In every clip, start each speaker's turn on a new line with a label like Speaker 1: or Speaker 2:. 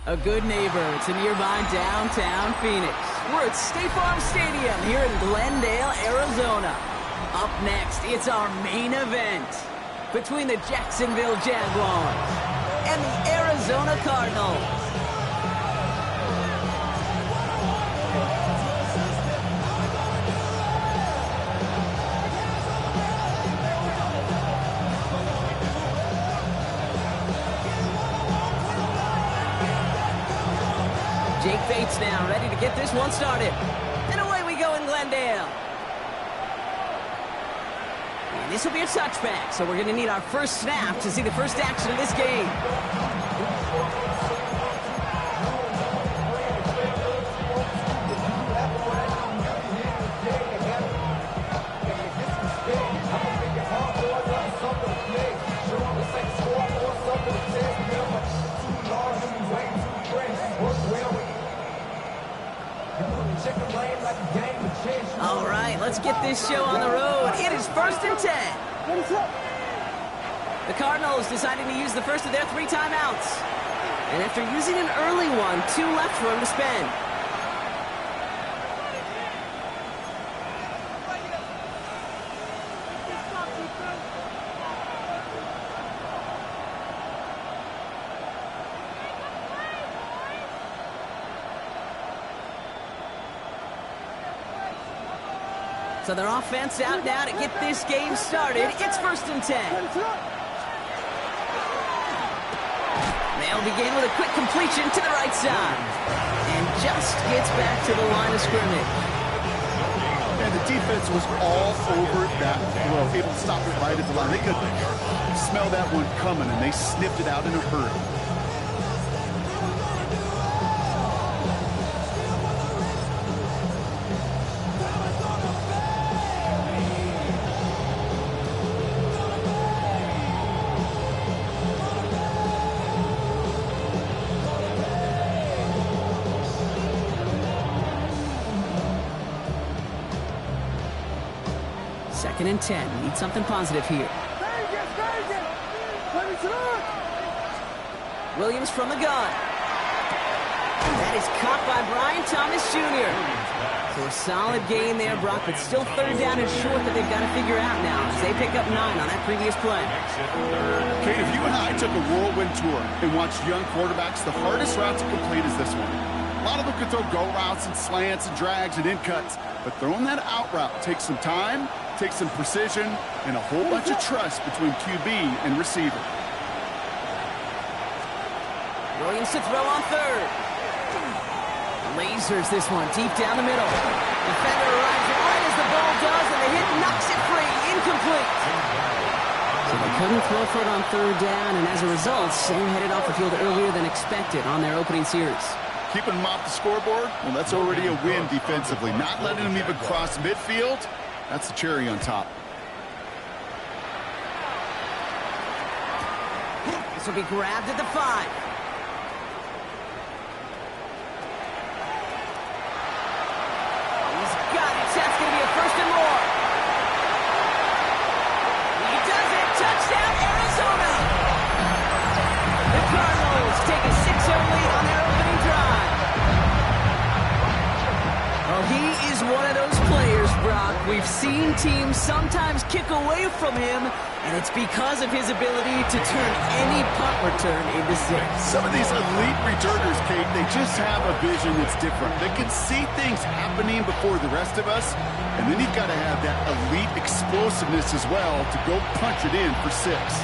Speaker 1: A good neighbor to nearby downtown Phoenix. We're at State Farm Stadium here in Glendale, Arizona. Up next, it's our main event between the Jacksonville Jaguars and the Arizona Cardinals. Jake Bates now ready to get this one started. And away we go in Glendale. And this will be a touchback, so we're going to need our first snap to see the first action of this game. All right, let's get this show on the road. It is 1st and 10. The Cardinals deciding to use the first of their 3 timeouts. And after using an early one, 2 left for him to spend. So their offense out now to get this game started. It's 1st and 10. They'll begin with a quick completion to the right side. And just gets back to the line of scrimmage.
Speaker 2: And the defense was all over that throw, able to stop it right at the line. They could smell that one coming, and they sniffed it out in a hurry.
Speaker 1: Second and 10. Need something positive here. Williams from the gun. That is caught by Brian Thomas Jr. So a solid gain there, Brock, but still 3rd down and short that they've got to figure out now as they pick up 9 on that previous play.
Speaker 2: Kate, if you and I took a whirlwind tour and watched young quarterbacks, the hardest route to complete is this one. A lot of them could throw go routes and slants and drags and in cuts, but throwing that out route takes some time, takes some precision, and a whole bunch of trust between QB and receiver.
Speaker 1: Williams to throw on 3rd. Lasers this one deep down the middle. Defender arrives right as the ball does, and the hit knocks it free. Incomplete. So they couldn't throw for it on 3rd down, and as a result, Sam headed off the field earlier than expected on their opening series.
Speaker 2: Keeping them off the scoreboard, well, that's already a win defensively. Not letting them even cross midfield, that's the cherry on top.
Speaker 1: This will be grabbed at the 5. He's got it. That's going to be a 1st and more. He does it. Touchdown, Arizona. The Cardinals take a 6-0 lead on their opening drive. Well, he is one of those players, Brock. We've seen teams sometimes kick away from him, and it's because of his ability to turn any punt return into 6.
Speaker 2: Some of these elite returners, Kate, they just have a vision that's different. They can see things happening before the rest of us, and then you've got to have that elite explosiveness as well to go punch it in for 6.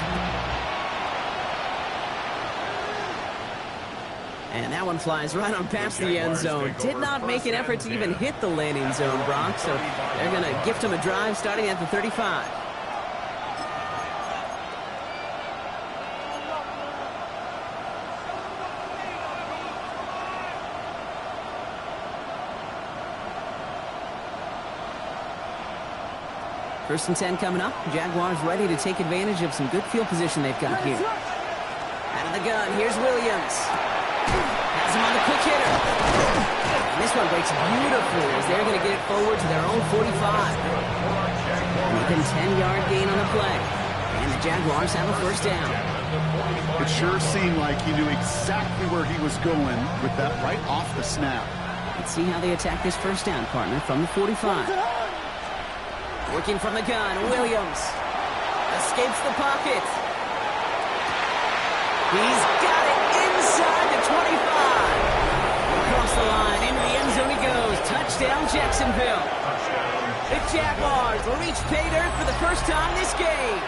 Speaker 1: And that one flies right on past the end zone. Did not make an effort to even hit the landing zone, Brock. So they're going to gift him a drive starting at the 35. First and 10 coming up. Jaguars ready to take advantage of some good field position they've got here. Out of the gun, here's Williams. Has him on the quick hitter. And this one breaks beautifully as they're going to get it forward to their own 45. Making 10-yard gain on the play. And the Jaguars have a 1st down.
Speaker 2: It sure seemed like he knew exactly where he was going with that right off the snap.
Speaker 1: Let's see how they attack this first down, partner, from the 45. Working from the gun, Williams. Escapes the pocket. He's got it inside the 25. Across the line, into the end zone he goes. Touchdown, Jacksonville. The Jaguars reach pay dirt for the first time this game.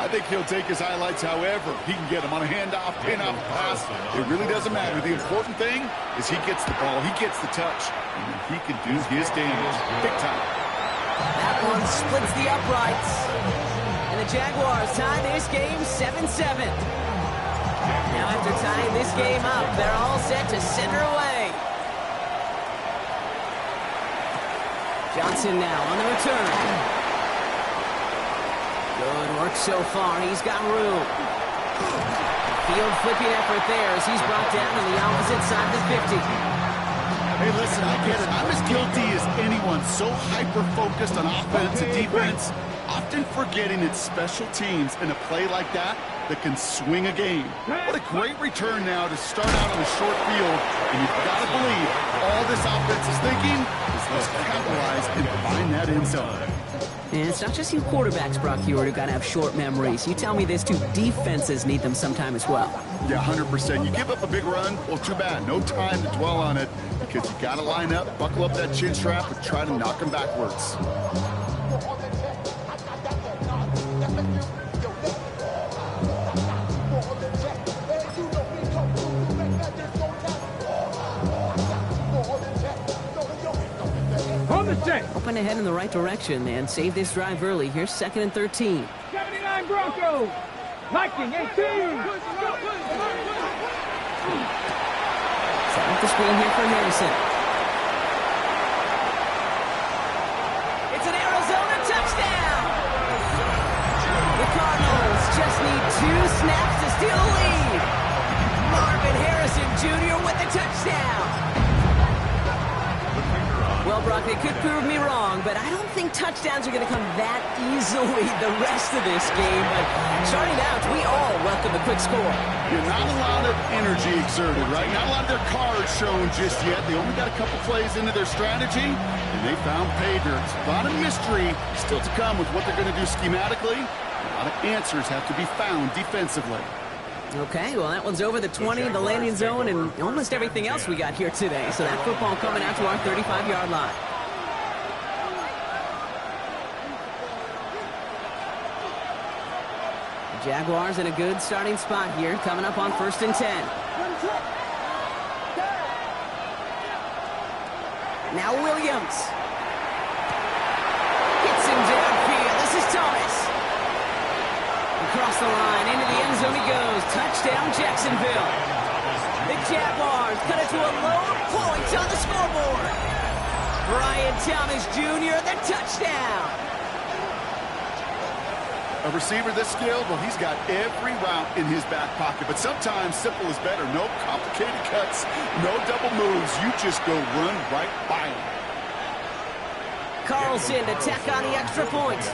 Speaker 2: I think he'll take his highlights however he can get them on a handoff, pin-off, pass. It really doesn't matter. The important thing is he gets the ball, he gets the touch, and he can do his damage big time.
Speaker 1: That one splits the uprights. And the Jaguars tie this game 7-7. Now after tying this game up, they're all set to send her away. Johnson now on the return. Good work so far. He's got room. Field flipping effort there as he's brought down on the opposite side of the 50.
Speaker 2: Hey, listen, I get it. I'm as guilty as anyone. So hyper-focused on offense and defense, often forgetting it's special teams in a play like that can swing a game. What a great return now to start out on a short field. And you've got to believe all this offense is thinking is let's capitalize and find that end zone.
Speaker 1: And it's not just you quarterbacks, Brock Huard, who got to have short memories. You tell me this too, defenses need them sometime as well.
Speaker 2: Yeah, 100%. You give up a big run, well, too bad. No time to dwell on it because you got to line up, buckle up that chin strap, and try to knock them backwards.
Speaker 1: Open ahead in the right direction and save this drive early. Here's 2nd and 13.
Speaker 3: 79 Broncos. Viking 18.
Speaker 1: Set up the screen here for Harrison. It's an Arizona touchdown. The Cardinals just need 2 snaps to steal the lead. Marvin Harrison Jr. with the touchdown. Well, Brock, they could prove me wrong, but I don't think touchdowns are going to come that easily the rest of this game. But starting out, we all welcome the quick score.
Speaker 2: Yeah, not a lot of energy exerted, right? Not a lot of their cards shown just yet. They only got a couple plays into their strategy, and they found pay dirt. A lot of mystery still to come with what they're going to do schematically. A lot of answers have to be found defensively.
Speaker 1: Okay, well, that one's over the 20, the landing zone, and almost everything else we got here today. So that football coming out to our 35-yard line. The Jaguars in a good starting spot here, coming up on 1st and 10. Now Williams. Hits him downfield. This is Thomas. Across the line, into the end zone he goes. Touchdown, Jacksonville. The Jaguars cut it to a low point on the scoreboard. Brian Thomas Jr., the touchdown.
Speaker 2: A receiver this skilled, well, he's got every route in his back pocket. But sometimes simple is better. No complicated cuts, no double moves. You just go run right by him.
Speaker 1: Carlson to tack on the extra point.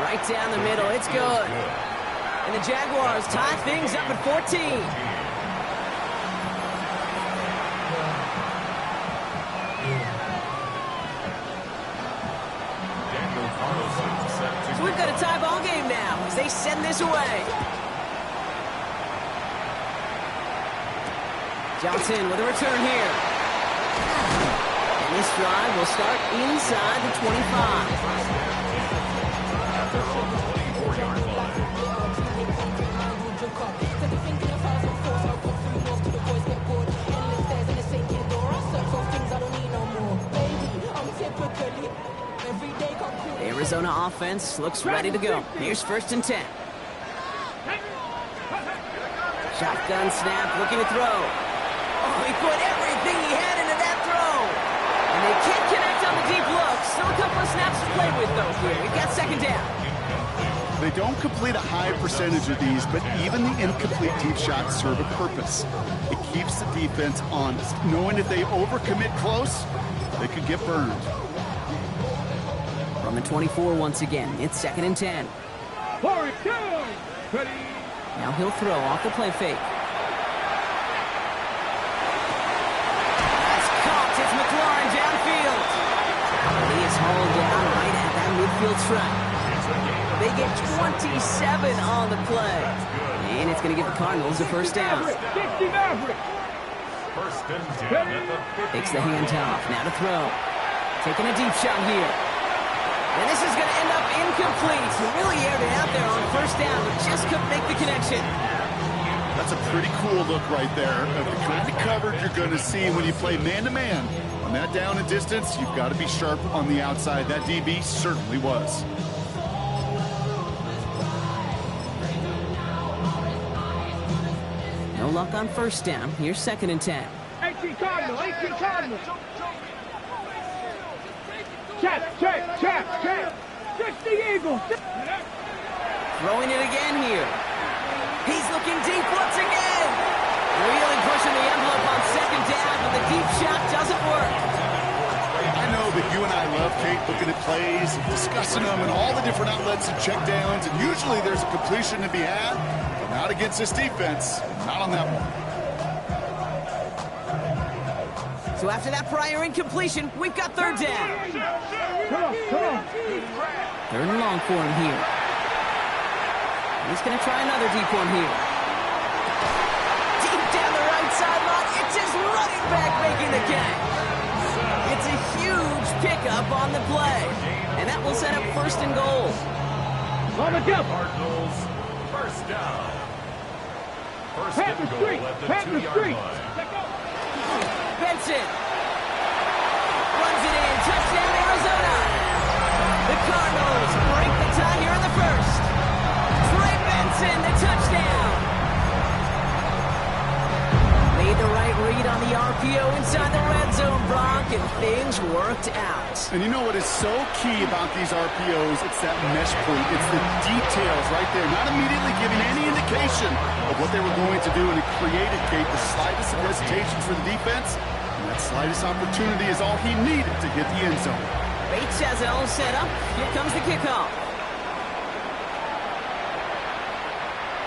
Speaker 1: Right down the middle, it's good. And the Jaguars tie things up at 14. So we've got a tie ball game now as they send this away. Johnson with a return here. And this drive will start inside the 25. Arizona offense looks ready to go. Here's 1st and 10. Shotgun snap, looking to throw. Oh, he put everything he had into that throw. And they can't connect on the deep look. Still a couple of snaps to play with, though, here. We've got 2nd down.
Speaker 2: They don't complete a high percentage of these, but even the incomplete deep shots serve a purpose. It keeps the defense honest, knowing if they overcommit close, they could get burned.
Speaker 1: From the 24 once again, it's 2nd and 10.
Speaker 3: Forward, down. Ready.
Speaker 1: Now he'll throw off the play fake. That's caught. It's McLaurin downfield. He is hauled down right at that midfield stripe. They get 27 on the play. And it's going to give the Cardinals a first down.
Speaker 3: 60 Maverick.
Speaker 4: First and 10 at the 50.
Speaker 1: Takes the handoff. Now to throw. Taking a deep shot here. And this is going to end up incomplete. He really aired it out there on first down, but just couldn't make the connection.
Speaker 2: That's a pretty cool look right there of the kind of coverage you're going to see when you play man-to-man. On that down and distance, you've got to be sharp on the outside. That DB certainly was.
Speaker 1: No luck on first down. Here's 2nd and 10.
Speaker 3: 18 Cardinal, 18 Cardinal. Check. 60 Eagles.
Speaker 1: Throwing it again here. He's looking deep once again. Really pushing the envelope on 2nd down, but the deep shot doesn't work.
Speaker 2: I know that you and I love, Kate, looking at plays, discussing them and all the different outlets and checkdowns, and usually there's a completion to be had, but not against this defense. Not on that one.
Speaker 1: So after that prior incompletion, we've got 3rd down.
Speaker 3: Come on.
Speaker 1: 3rd and long for him here. He's going to try another deep one here. Deep down the right sideline. It's his running back making the catch. It's a huge pickup on the play. And that will set up 1st and goal.
Speaker 3: On the jump.
Speaker 4: Cardinals, first down. First
Speaker 3: Pat
Speaker 4: and
Speaker 3: the
Speaker 4: goal
Speaker 3: street.
Speaker 4: at the
Speaker 3: Pat the
Speaker 4: 2-yard
Speaker 3: street.
Speaker 4: line.
Speaker 1: Benson runs it in. Touchdown, Arizona. The Cardinals break the tie here in the 1st. Trey Benson, the touchdown. Made the right read on the RPO inside the red zone, Brock, and things worked out.
Speaker 2: And you know what is so key about these RPOs? It's that mesh point. It's the details right there. Not immediately giving any indication of what they were going to do, and it created, Kate, the slightest of hesitations for the defense. And that slightest opportunity is all he needed to hit the end zone.
Speaker 1: Bates has it all set up. Here comes the kickoff.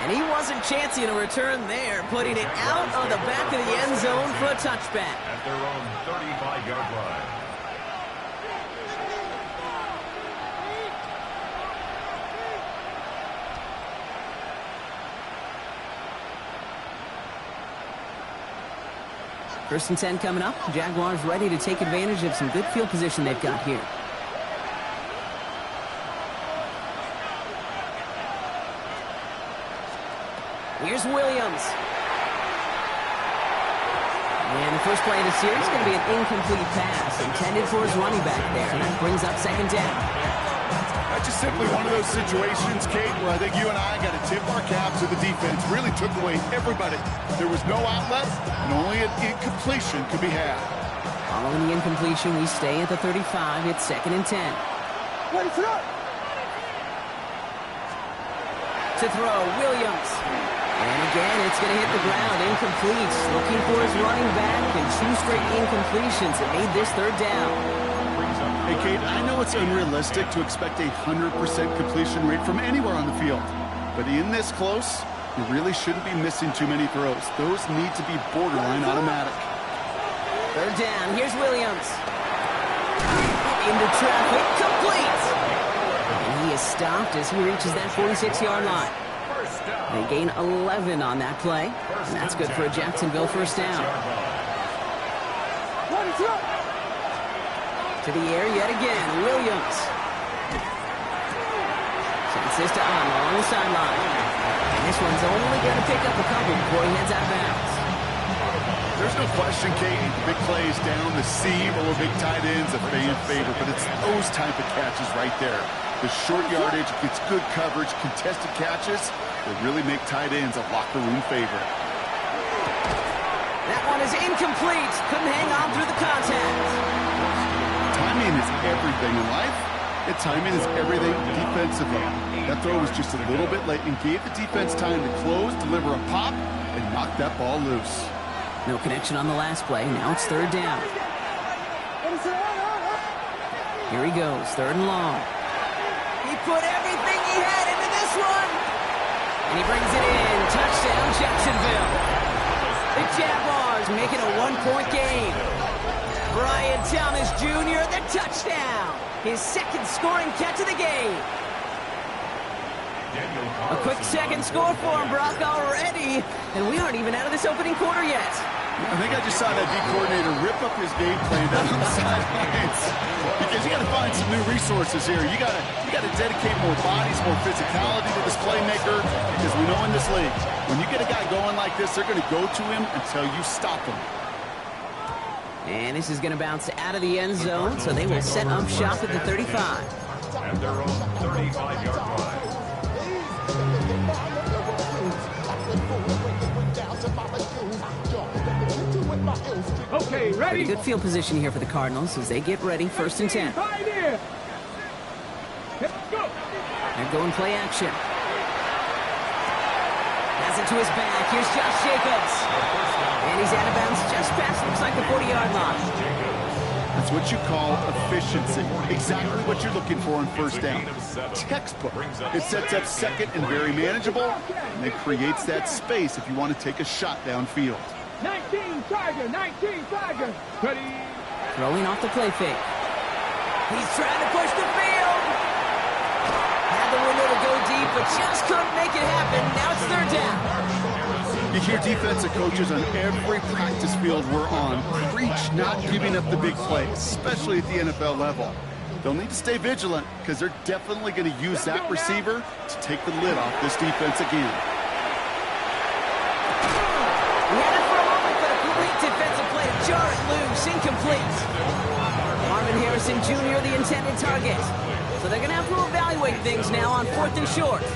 Speaker 1: And he wasn't chancing a return there, putting it out on the back of the end zone for a touchback.
Speaker 4: At their own 35-yard line.
Speaker 1: First and 10 coming up. Jaguars ready to take advantage of some good field position they've got here. Here's Williams. And the first play of the series is going to be an incomplete pass intended for his running back there. And that brings up 2nd down.
Speaker 2: That's just simply one of those situations, Kate, where I think you and I got to tip our cap to the defense. Really took away everybody. There was no outlet, and only an incompletion could be had.
Speaker 1: Following the incompletion, we stay at the 35. It's 2nd and 10. To throw, Williams. And again, it's going to hit the ground. Incomplete. Looking for his running back, and 2 straight incompletions that made this 3rd down.
Speaker 2: Hey, Kate, I know it's unrealistic to expect a 100% completion rate from anywhere on the field. But in this close, you really shouldn't be missing too many throws. Those need to be borderline automatic.
Speaker 1: 3rd down. Here's Williams. Into traffic. Complete. And he is stopped as he reaches that 46-yard line. They gain 11 on that play. And that's good for a Jacksonville first down. To the air yet again. Williams. Sends this to Ahn along the sideline. And this one's only going to pick up a couple before he heads out of bounds.
Speaker 2: There's no question, Kate, big plays down the seam or big tight ends a fan favorite, but it's those type of catches right there. The short yardage gets good coverage, contested catches that really make tight ends a locker room favorite.
Speaker 1: That one is incomplete. Couldn't hang on through the contact.
Speaker 2: Timing is everything in life, and timing is everything defensively. That throw was just a little bit late and gave the defense time to close, deliver a pop, and knock that ball loose.
Speaker 1: No connection on the last play. Now it's 3rd down. Here he goes. 3rd and long. He put everything he had into this one. And he brings it in. Touchdown, Jacksonville. The Jaguars making a one-point game. Brian Thomas Jr., the touchdown. His second scoring catch of the game. A quick second score for him, Brock, already. And we aren't even out of this opening quarter yet.
Speaker 2: I think I just saw that D coordinator rip up his game plan down on the sidelines. Because you got to find some new resources here. You got to dedicate more bodies, more physicality to this playmaker. Because we know in this league, when you get a guy going like this, they're going to go to him until you stop him.
Speaker 1: And this is going to bounce out of the end zone, so they will set up shop at the 35.
Speaker 4: And their own 35-yard line.
Speaker 3: Okay,
Speaker 1: Pretty
Speaker 3: ready?
Speaker 1: good field position here for the Cardinals as they get ready, 1st and 10.
Speaker 3: Right here. Let's go.
Speaker 1: They're going play action. Has it to his back. Here's Josh Jacobs. And he's out of bounds just past, looks like the 40-yard line.
Speaker 2: That's what you call efficiency. Exactly what you're looking for on first down. Textbook. It sets up second and very manageable, and it creates that space if you want to take a shot downfield.
Speaker 3: 19 Tiger, 19 Tiger. Ready?
Speaker 1: Throwing off the play fake. He's trying to push the field. Had the window to go deep, but just couldn't make it happen. Now it's 3rd down.
Speaker 2: You hear defensive coaches on every practice field we're on preach not giving up the big plays, especially at the NFL level. They'll need to stay vigilant because they're definitely going to use that receiver to take the lid off this defense again.
Speaker 1: He had it for a moment, but a complete defensive play to jar it loose, incomplete. Marvin Harrison Jr., the intended target. So they're going to have to evaluate things now on 4th and short.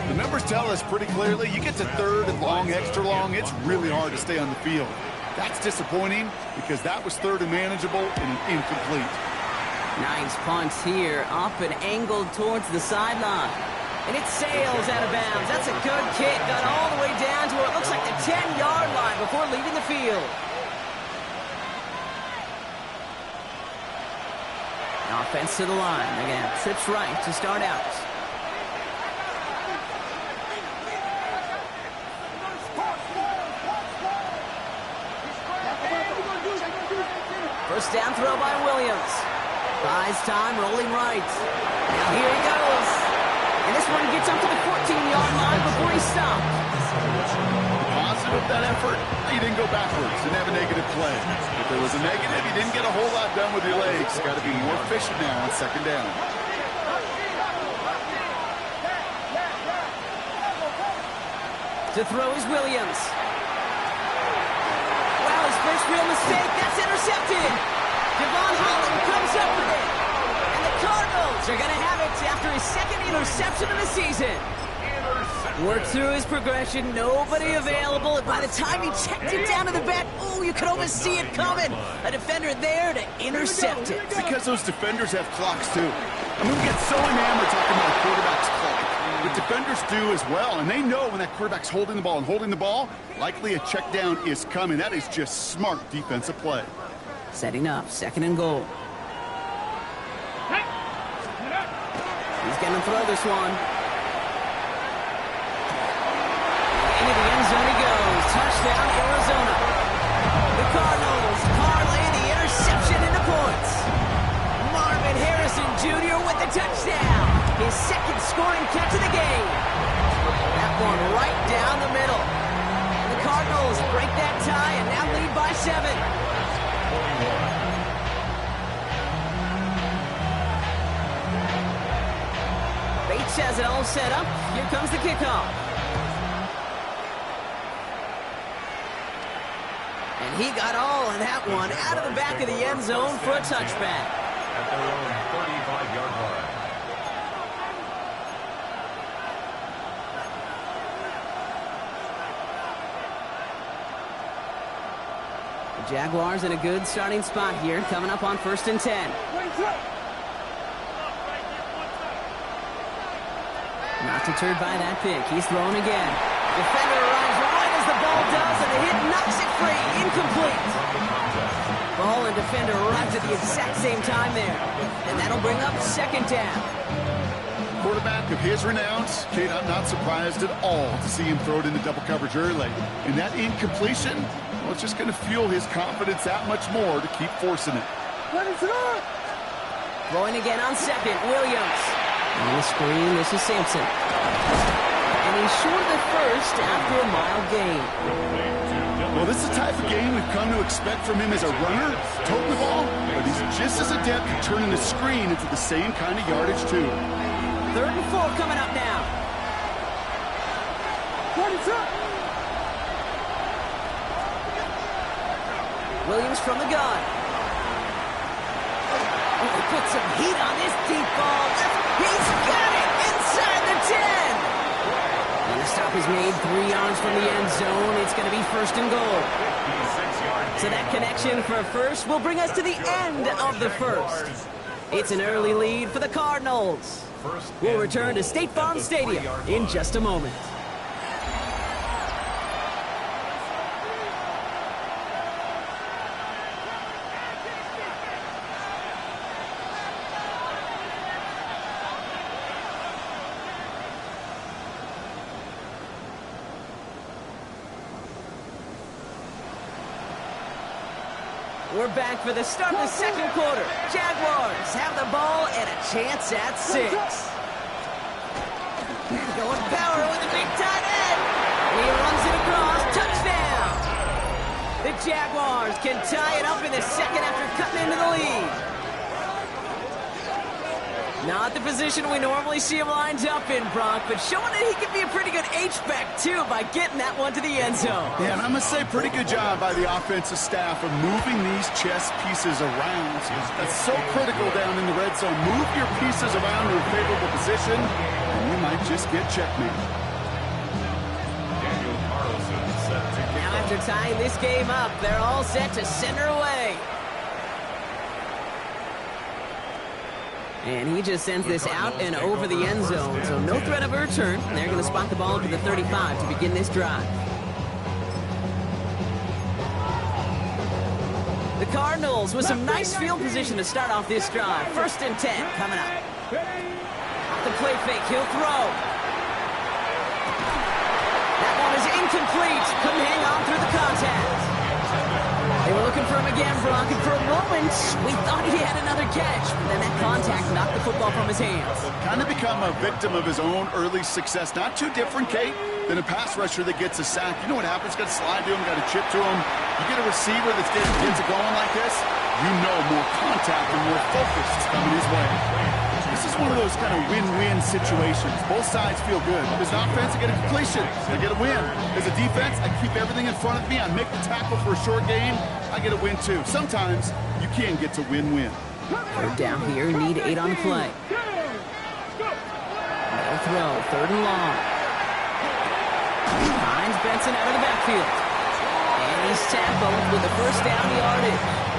Speaker 2: The numbers tell us pretty clearly, you get to 3rd and long, extra long, it's really hard to stay on the field. That's disappointing because that was 3rd and manageable and an incomplete.
Speaker 1: Nice punt here, up and angled towards the sideline. And it sails out of bounds. That's a good kick. Got all the way down to what looks like the 10-yard line before leaving the field. Offense to the line. Again, trips right to start out. First down throw by Williams. Buys time, rolling right. Now here he goes. And this one gets up to the 14-yard line before he stopped.
Speaker 2: Positive that effort. He didn't go backwards. Didn't have a negative play. If there was a negative, you didn't get a whole lot done with your legs. Got to be more efficient now on 2nd down.
Speaker 1: To throw is Williams. Wow, his first real mistake. That's intercepted. Devon Holland comes up with it. And the Cardinals are going to have it after his 2nd interception of the season. Worked through his progression. Nobody available. And by the time he checked it down to the back, oh, you could almost see it coming. A defender there to intercept it.
Speaker 2: Because those defenders have clocks, too. I mean, we get so enamored talking about a quarterback's clock. But defenders do as well, and they know when that quarterback's holding the ball and holding the ball, likely a check down is coming. That is just smart defensive play.
Speaker 1: Setting up, 2nd and goal. He's going to throw this one. Into the end zone he goes. Touchdown, Arizona. The Cardinals parlay the interception into points. Marvin Harrison Jr. with the touchdown. His 2nd scoring catch of the game. That one right down the middle. The Cardinals break that tie and now lead by 7. Bates has it all set up. Here comes the kickoff. And he got all of that one out of the back of the end zone for a touchback.
Speaker 4: At their own 35-yard line.
Speaker 1: The Jaguars in a good starting spot here, coming up on 1st and 10. Not deterred by that pick. He's throwing again. Defender arrives right as the ball does, and the hit knocks it free. Incomplete. Ball and defender arrives at the exact same time there. And that'll bring up 2nd down.
Speaker 2: quarterback of his renounce, Kate, I'm not surprised at all to see him throw it into double coverage early. And that incompletion, well, it's just going to fuel his confidence that much more to keep forcing it.
Speaker 1: Throwing again on second, Williams. On the screen, this is Sampson. And he's short of the first after a mild gain.
Speaker 2: Well, this is the type of game we've come to expect from him as a runner, toting the ball, but he's just as adept at turning the screen into the same kind of yardage, too.
Speaker 1: 3rd and 4 coming up now. Williams from the gun. Oh, he put some heat on this deep ball. He's got it inside the 10. And the stop is made 3 yards from the end zone. It's going to be 1st and goal. So that connection for a first will bring us to the end of the first. It's an early lead for the Cardinals. We'll return to State Farm Stadium in just a moment. We're back for the start of the second quarter. Jaguars have the ball and a chance at 6. Going power with a big tight end. He runs it across. Touchdown. The Jaguars can tie it up in the second after cutting into the lead. Not the position we normally see him lined up in, Brock, but showing that he can be a pretty good H-back, too, by getting that one to the end zone.
Speaker 2: Yeah, and I must say, pretty good job by the offensive staff of moving these chess pieces around. That's so critical down in the red zone. Move your pieces around to a favorable position, and you might just get checkmate.
Speaker 1: Now, after tying this game up, they're all set to center away. And he just sends this out and over the end zone, so no threat of a return. They're going to spot the ball to the 35 to begin this drive. The Cardinals with some nice field position to start off this drive. 1st and 10 coming up. Off the play fake, he'll throw. That one is incomplete. Couldn't hang on through the contact. They were looking for him again, Brock, and for a moment, we thought he had another catch. But then that contact knocked the football from his hands.
Speaker 2: Kind of become a victim of his own early success. Not too different, Kate, than a pass rusher that gets a sack. You know what happens? Got to slide to him, got to chip to him. You get a receiver that gets it going like this, you know more contact and more focus is coming his way. This is one of those kind of win-win situations. Both sides feel good. As an offense, I get a completion. I get a win. As a defense, I keep everything in front of me. I make the tackle for a short game. I get a win, too. Sometimes you can get to win-win.
Speaker 1: 3rd down here. Need 8 on the play. No throw. 3rd and long. Finds Benson out of the backfield. And he's tackled with the 1st down yardage.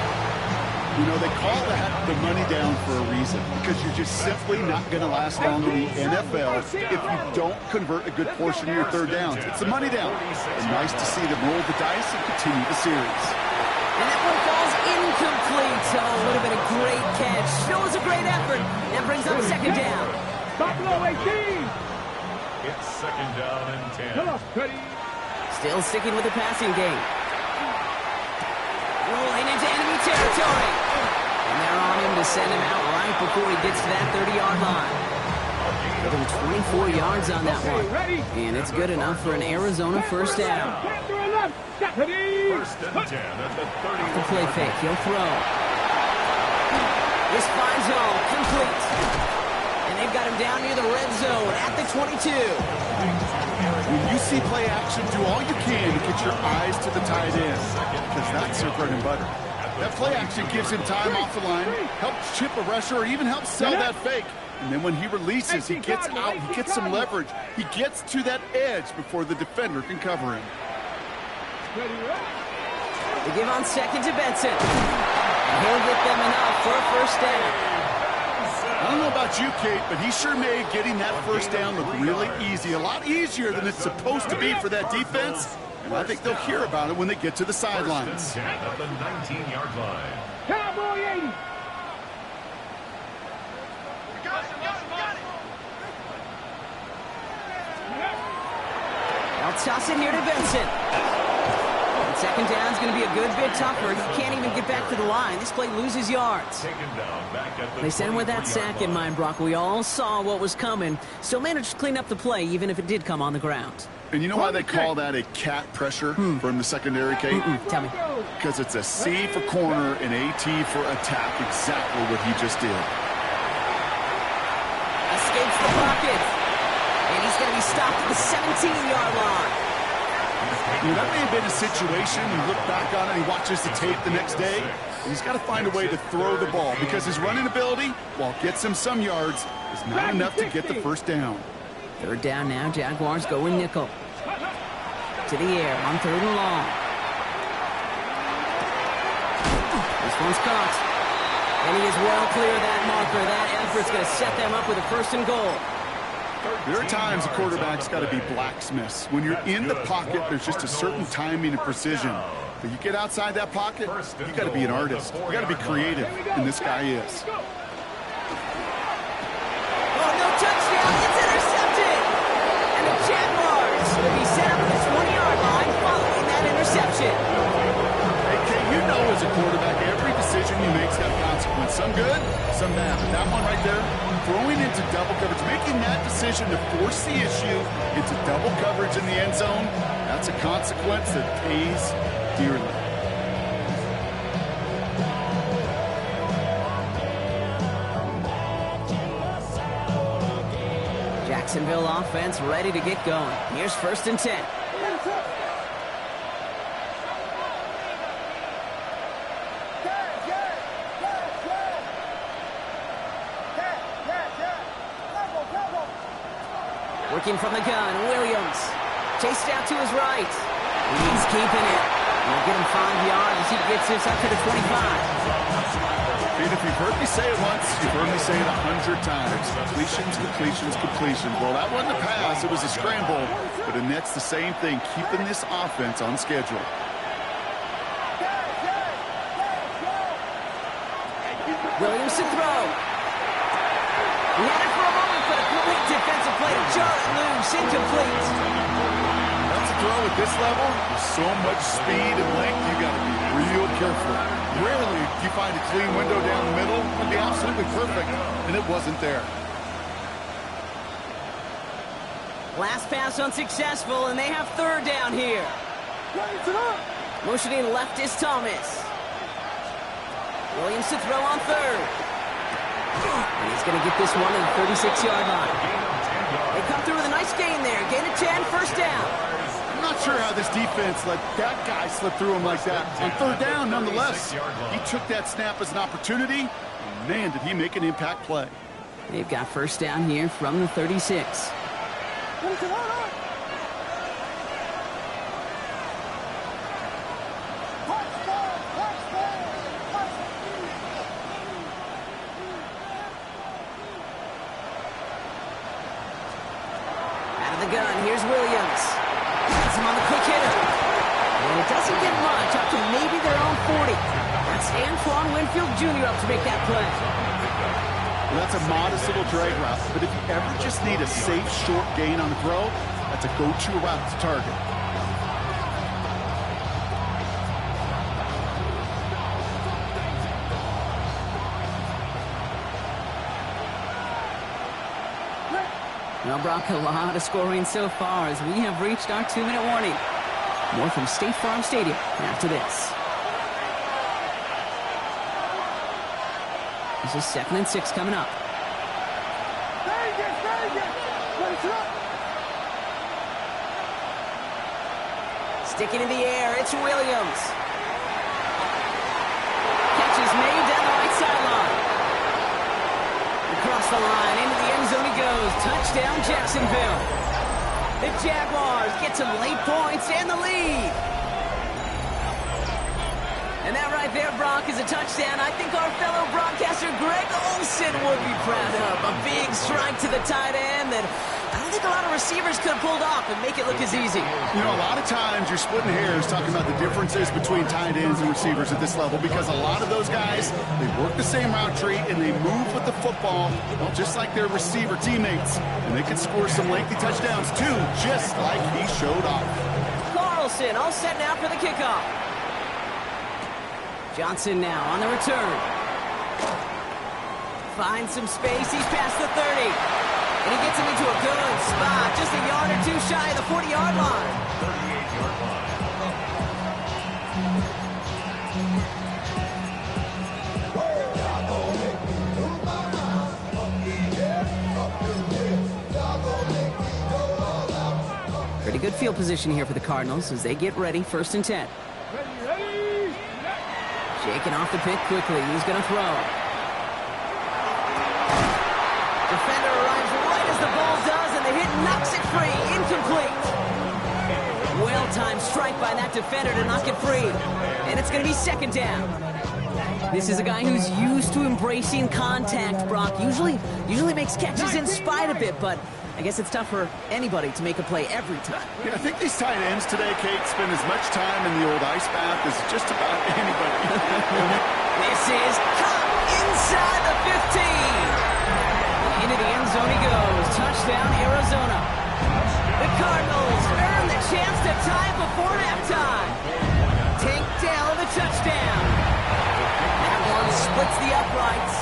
Speaker 2: You know, they call that the money down for a reason, because you're just simply not going to last long in the NFL if you don't convert a good portion of your 3rd downs. It's the money down. And nice to see them roll the dice and continue the series.
Speaker 1: And that one falls incomplete. So a little bit of great catch. Shows a great effort. That brings up 2nd down.
Speaker 3: Buffalo 18.
Speaker 4: It's 2nd down and 10.
Speaker 1: Still sticking with the passing game. Rolling into enemy territory. And they're on him to send him out right before he gets to that 30-yard line. Give him 24 yards on that one. And it's good enough for an Arizona 1st down.
Speaker 4: 1st and 10 at the 30.
Speaker 1: Off the play fake, he'll throw. This finds zone, complete. And they've got him down near the red zone at the 22.
Speaker 2: When you see play action, do all you can to get your eyes to the tight end, because that's their bread and butter. That play action gives him time off the line, helps chip a rusher, or even helps sell that fake. And then when he releases, he gets out, he gets some leverage. He gets to that edge before the defender can cover him.
Speaker 1: They give on 2nd to Benson. And he'll get them enough for a 1st down.
Speaker 2: I don't know about you, Kate, but he sure made getting that 1st down look really easy. A lot easier than it's supposed to be for that defense. And I think they'll hear about it when they get to the sidelines.
Speaker 4: 1st and 10 at the 19-yard line.
Speaker 3: Cowboy 80.
Speaker 1: They'll toss it here to Benson. And second down is going to be a good bit tougher. He can't even get back to the line. This play loses yards. They sent with that sack in mind, Brock. We all saw what was coming. Still managed to clean up the play, even if it did come on the ground.
Speaker 2: And you know why they call that a cat pressure from the secondary, Kate?
Speaker 1: Tell me.
Speaker 2: Because it's a C for corner and AT for attack, exactly what he just did.
Speaker 1: Escapes the pocket. And he's going to be stopped at the 17-yard line.
Speaker 2: You know, that may have been a situation, you look back on it, he watches the tape the next day, and he's got to find a way to throw the ball because his running ability, while it gets him some yards, is not enough to get the first down.
Speaker 1: Third down now, Jaguars going nickel. To the air on third and long. This one's caught. And he is well clear of that marker. That effort's going to set them up with a first and goal.
Speaker 2: There are times a quarterback's got to be blacksmiths. When you're in the pocket, there's just a certain timing and precision. But you get outside that pocket, you got to be an artist. You got to be creative, and this guy is.
Speaker 1: Oh, no touchdown. It's intercepted. And the Jaguars will be set up at the 20-yard line following that interception.
Speaker 2: Hey, Kate, you know as a quarterback, every decision you make's got a consequence. Some good, some bad. But that one right there, throwing into double coverage, making that decision to force the issue into double coverage in the end zone, that's a consequence that pays dearly.
Speaker 1: Jacksonville offense ready to get going. Here's first and 10. Working from the gun, Williams. Chased out to his right. He's keeping it. We'll get him 5 yards as he gets this up to the 25.
Speaker 2: Pete, if you've heard me say it once, you've heard me say it 100 times. Completions, completions, completions. Well, that wasn't a pass. It was a scramble. But the Nets, the same thing, keeping this offense on schedule.
Speaker 1: Williams to throw. He had it for a moment, but a complete defensive play to Jarrett loose, incomplete.
Speaker 2: That's a throw at this level. With so much speed and length, you got to be real careful. Rarely do you find a clean window down the middle. It would be absolutely perfect, and it wasn't there.
Speaker 1: Last pass unsuccessful, and they have third down here. Motioning left is Thomas. Williams to throw on third. And he's going to get this one to the 36-yard line. They come through with a nice gain there. Gain of 10, first down.
Speaker 2: I'm not sure how this defense let that guy slip through him like that. On third down, nonetheless, he took that snap as an opportunity. And man, did he make an impact play.
Speaker 1: They've got first down here from the 36. Gun. Here's Williams. Has him on the quick hitter. And it doesn't get much, up to maybe their own 40. That's Antoine Winfield Jr. up to make that play.
Speaker 2: Well, that's a modest little drag route, but if you ever just need a safe, short gain on the throw, that's a go-to route to target.
Speaker 1: Well, Brock, a lot of scoring so far as we have reached our 2-minute warning. More from State Farm Stadium after this. This is 2nd and 6 coming up. Sticking in the air, it's Williams. Catch is made down the right sideline. Across the line, into the end zone he goes. Touchdown, Jacksonville. The Jaguars get some late points and the lead. And that right there, Brock, is a touchdown I think our fellow broadcaster Greg Olsen would be proud of. A big strike to the tight end that I don't think think a lot of receivers could have pulled off and make it look as easy.
Speaker 2: You know, a lot of times you're splitting hairs talking about the differences between tight ends and receivers at this level because a lot of those guys, they work the same route tree and they move with the football, well, just like their receiver teammates. And they can score some lengthy touchdowns too, just like he showed off.
Speaker 1: Carlson all set now for the kickoff. Johnson now on the return. Finds some space. He's past the 30. And he gets him into a good spot. Just a yard or two shy of the 40-yard line.
Speaker 4: 38-yard line.
Speaker 1: Pretty good field position here for the Cardinals as they get ready. 1st and 10. Shaking off the pick quickly. He's going to throw. Defender arrives right as the ball does, and the hit knocks it free. Incomplete. Well-timed strike by that defender to knock it free. And it's going to be 2nd down. This is a guy who's used to embracing contact, Brock. Usually makes catches in spite of it, but I guess it's tough for anybody to make a play every time.
Speaker 2: Yeah, I think these tight ends today, Kate, spend as much time in the old ice bath as just about anybody.
Speaker 1: This is caught inside the 15. Into the end zone he goes. Touchdown, Arizona. The Cardinals earn the chance to tie it before halftime. Tank Dell, the touchdown. That one splits the uprights.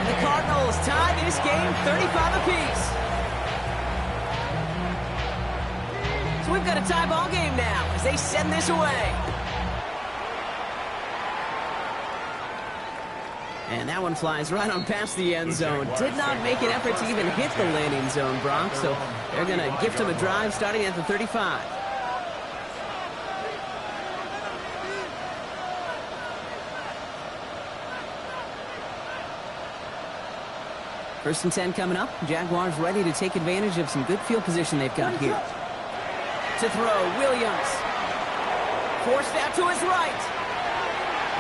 Speaker 1: And the Cardinals tie this game 35 apiece. So we've got a tie ball game now as they send this away. And that one flies right on past the end zone. Did not make an effort to even hit the landing zone, Brock. So they're going to gift him a drive starting at the 35. First and 10 coming up. Jaguars ready to take advantage of some good field position they've got here. To throw, Williams. Forced out to his right.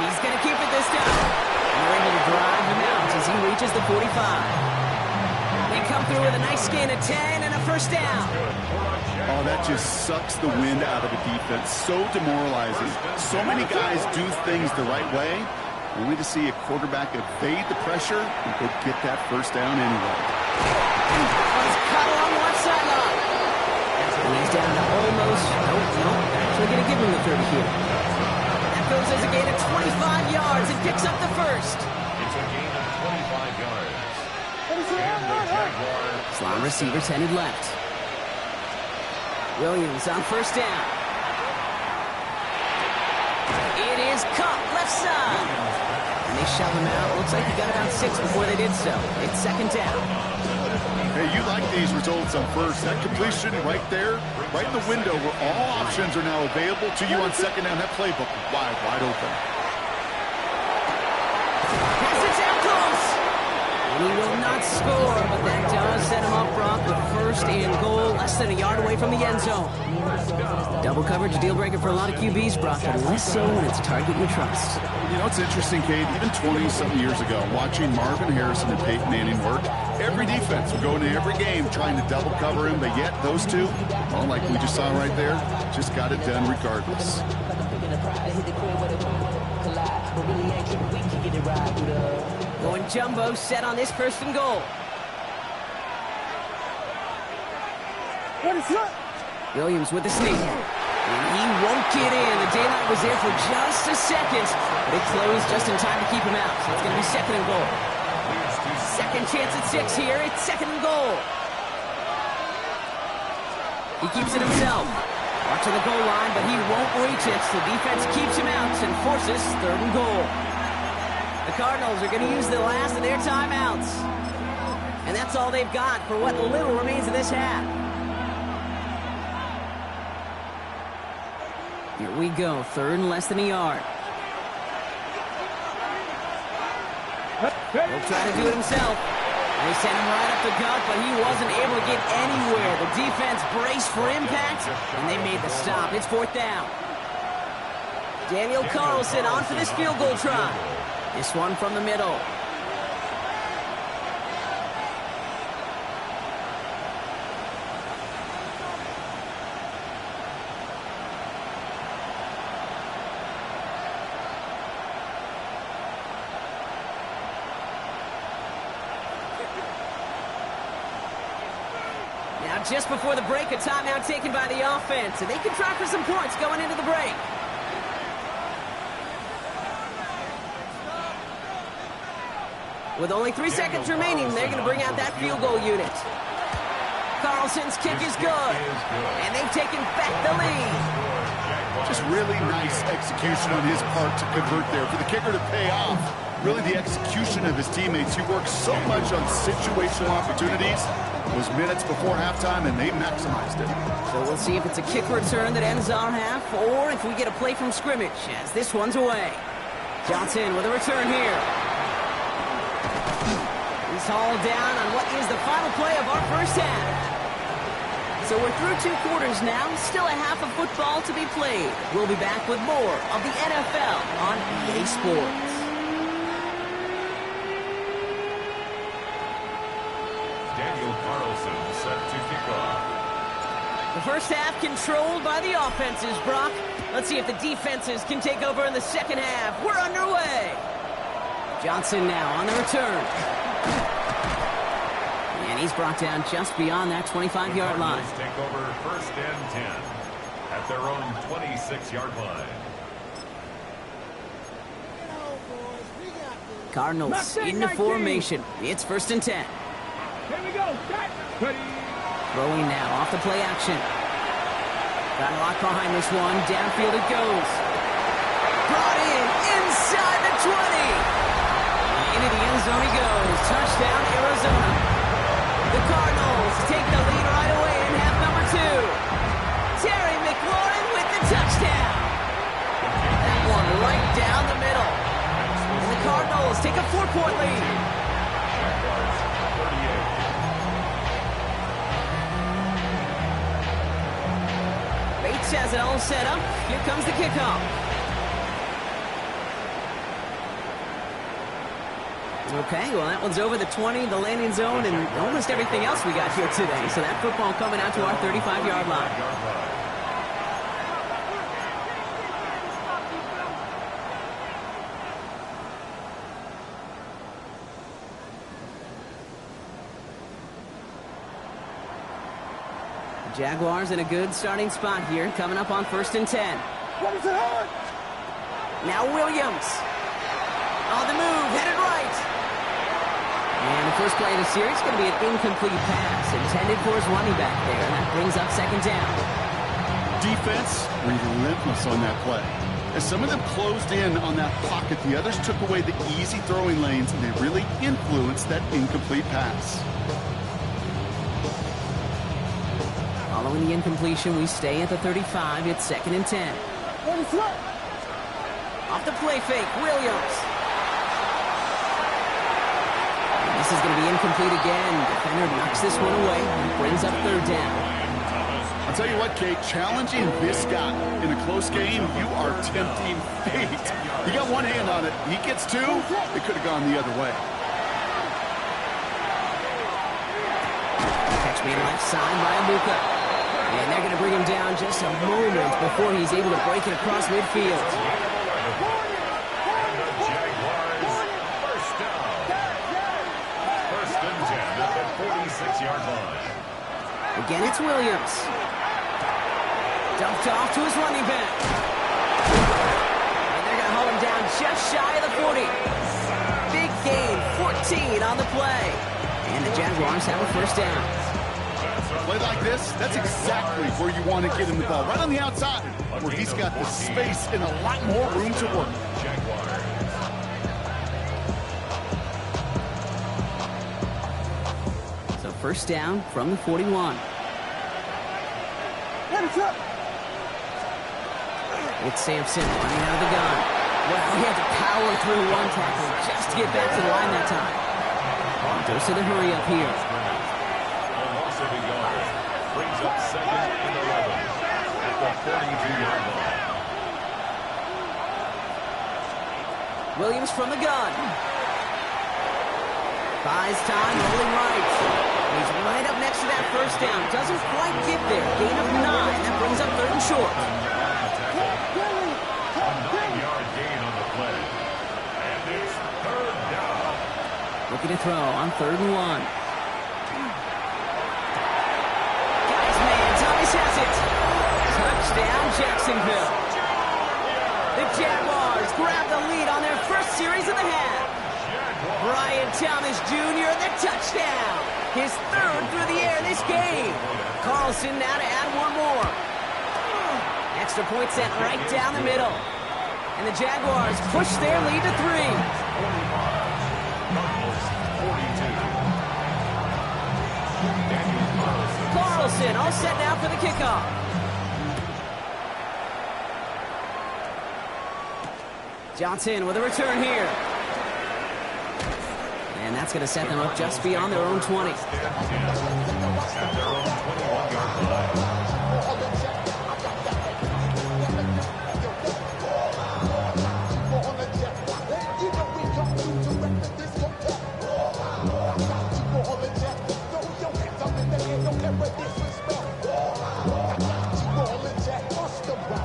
Speaker 1: He's going to keep it this time. They're able to drive him out as he reaches the 45. They come through with a nice gain of 10 and a 1st down.
Speaker 2: Oh, that just sucks the wind out of a defense. So demoralizing. So many guys do things the right way, only to see a quarterback evade the pressure and go get that 1st down anyway.
Speaker 1: He's cut along one sideline. And he's down to almost, actually going to give him the 30 here. That goes as a gain of 25 yards and picks up the 1st.
Speaker 4: It's a gain of 25 yards. And the Jaguars.
Speaker 1: Slot receivers headed left. Williams on 1st down. It is caught left side. And they shove him out. Looks like he got about 6 before they did so. It's 2nd down.
Speaker 2: Hey, you like these results on 1st. That completion right there, right in the window where all options are now available to you on 2nd down. That playbook wide open.
Speaker 1: Pass it down close. And he will not score, but that does set him up, Brock, with 1st and goal, less than a yard away from the end zone. Double coverage, a deal breaker for a lot of QBs, Brock, but less so when it's a target you trust.
Speaker 2: You know, it's interesting, Kate, even 20-something years ago, watching Marvin Harrison and Peyton Manning work, every defense would go into every game trying to double cover him, but yet those two, well, like we just saw right there, just got it done regardless.
Speaker 1: Going jumbo set on this 1st and goal. Williams with the sneak. And he won't get in. The daylight was there for just a second, but it closed just in time to keep him out. So it's going to be 2nd and goal. 2nd chance at 6 here. It's 2nd and goal. He keeps it himself. Watching the goal line, but he won't reach it. So defense keeps him out and forces 3rd and goal. The Cardinals are going to use the last of their timeouts. And that's all they've got for what little remains of this half. Here we go, 3rd and less than a yard. He'll try to do it himself. They sent him right up the gut, but he wasn't able to get anywhere. The defense braced for impact, and they made the stop. It's 4th down. Daniel Carlson on for this field goal try. This one from the middle. just before the break, a timeout taken by the offense, and they can try for some points going into the break. With only 3 seconds remaining, they're going to bring out that field goal unit. Carlson's kick is good, and they've taken back the lead.
Speaker 2: Just really nice execution on his part to convert there. For the kicker to pay off, really the execution of his teammates. He worked so much on situational opportunities. It was minutes before halftime, and they maximized it.
Speaker 1: So we'll see if it's a kick return that ends our half, or if we get a play from scrimmage, as this one's away. Johnson with a return here. He's hauled down on what is the final play of our first half. So we're through 2 quarters now, still a half of football to be played. We'll be back with more of the NFL on EA Sports.
Speaker 4: Daniel Carlson set to kick off.
Speaker 1: The first half controlled by the offenses, Brock. Let's see if the defenses can take over in the second half. We're underway. Johnson now on the return. And he's brought down just beyond that 25-yard line.
Speaker 4: Take over 1st and 10 at their own 26-yard line.
Speaker 1: Cardinals into formation. It's 1st and 10.
Speaker 3: Here we go. Set. Ready.
Speaker 1: Throwing now off the play action. Got a lot behind this one. Downfield it goes. Brought in inside the 20. Into the end zone he goes. Touchdown, Arizona. The Cardinals take the lead right away in half number 2. Terry McLaurin with the touchdown. That one right down the middle. And the Cardinals take a 4-point lead. Bates has it all set up. Here comes the kickoff. Okay, well, that one's over the 20, the landing zone, and almost everything else we got here today. So that football coming out to our 35-yard line. The Jaguars in a good starting spot here, coming up on 1st and 10. Now Williams. On the move, headed right. And the first play of the series is going to be an incomplete pass intended for his running back there. And that brings up 2nd down.
Speaker 2: Defense relentless on that play. As some of them closed in on that pocket, the others took away the easy throwing lanes, and they really influenced that incomplete pass.
Speaker 1: Following the incompletion, we stay at the 35. It's 2nd and 10. Off the play fake, Williams. This is going to be incomplete again. Defender knocks this one away and brings up 3rd down.
Speaker 2: I'll tell you what, Kate, challenging this guy in a close game, you are tempting fate. He got one hand on it. He gets 2. It could have gone the other way.
Speaker 1: Catch me left side by Abuka. And they're going to bring him down just a moment before he's able to break it across midfield. Again, it's Williams. Dumped off to his running back. And they're going to hold him down just shy of the 40. Big gain, 14 on the play. And the Jaguars have a 1st down.
Speaker 2: Play like this, that's exactly where you want to get him the ball. Right on the outside, where he's got the space and a lot more room to work.
Speaker 1: So 1st down from the 41. It's Sampson running out of the gun. Well, he had to power through one tackle just to get back to the line that time. Goes to the hurry up here.
Speaker 4: Brings up 2nd and 11 at the 42-yard line.
Speaker 1: Williams from the gun. Buys time, rolling right. He's right up next to that 1st down. Doesn't quite get there. Gain of 9. That brings up 3rd and short.
Speaker 4: A 9-yard gain on the play. And it's 3rd down.
Speaker 1: Looking to throw on 3rd and 1. Jacksonville. The Jaguars grab the lead on their first series of the half. Brian Thomas Jr. the touchdown. His third through the air this game. Carlson now to add one more. Extra point sent right down the middle. And the Jaguars push their lead to 3. Carlson all set now for the kickoff. Johnson with a return here. And that's going to set them up just beyond their own 20.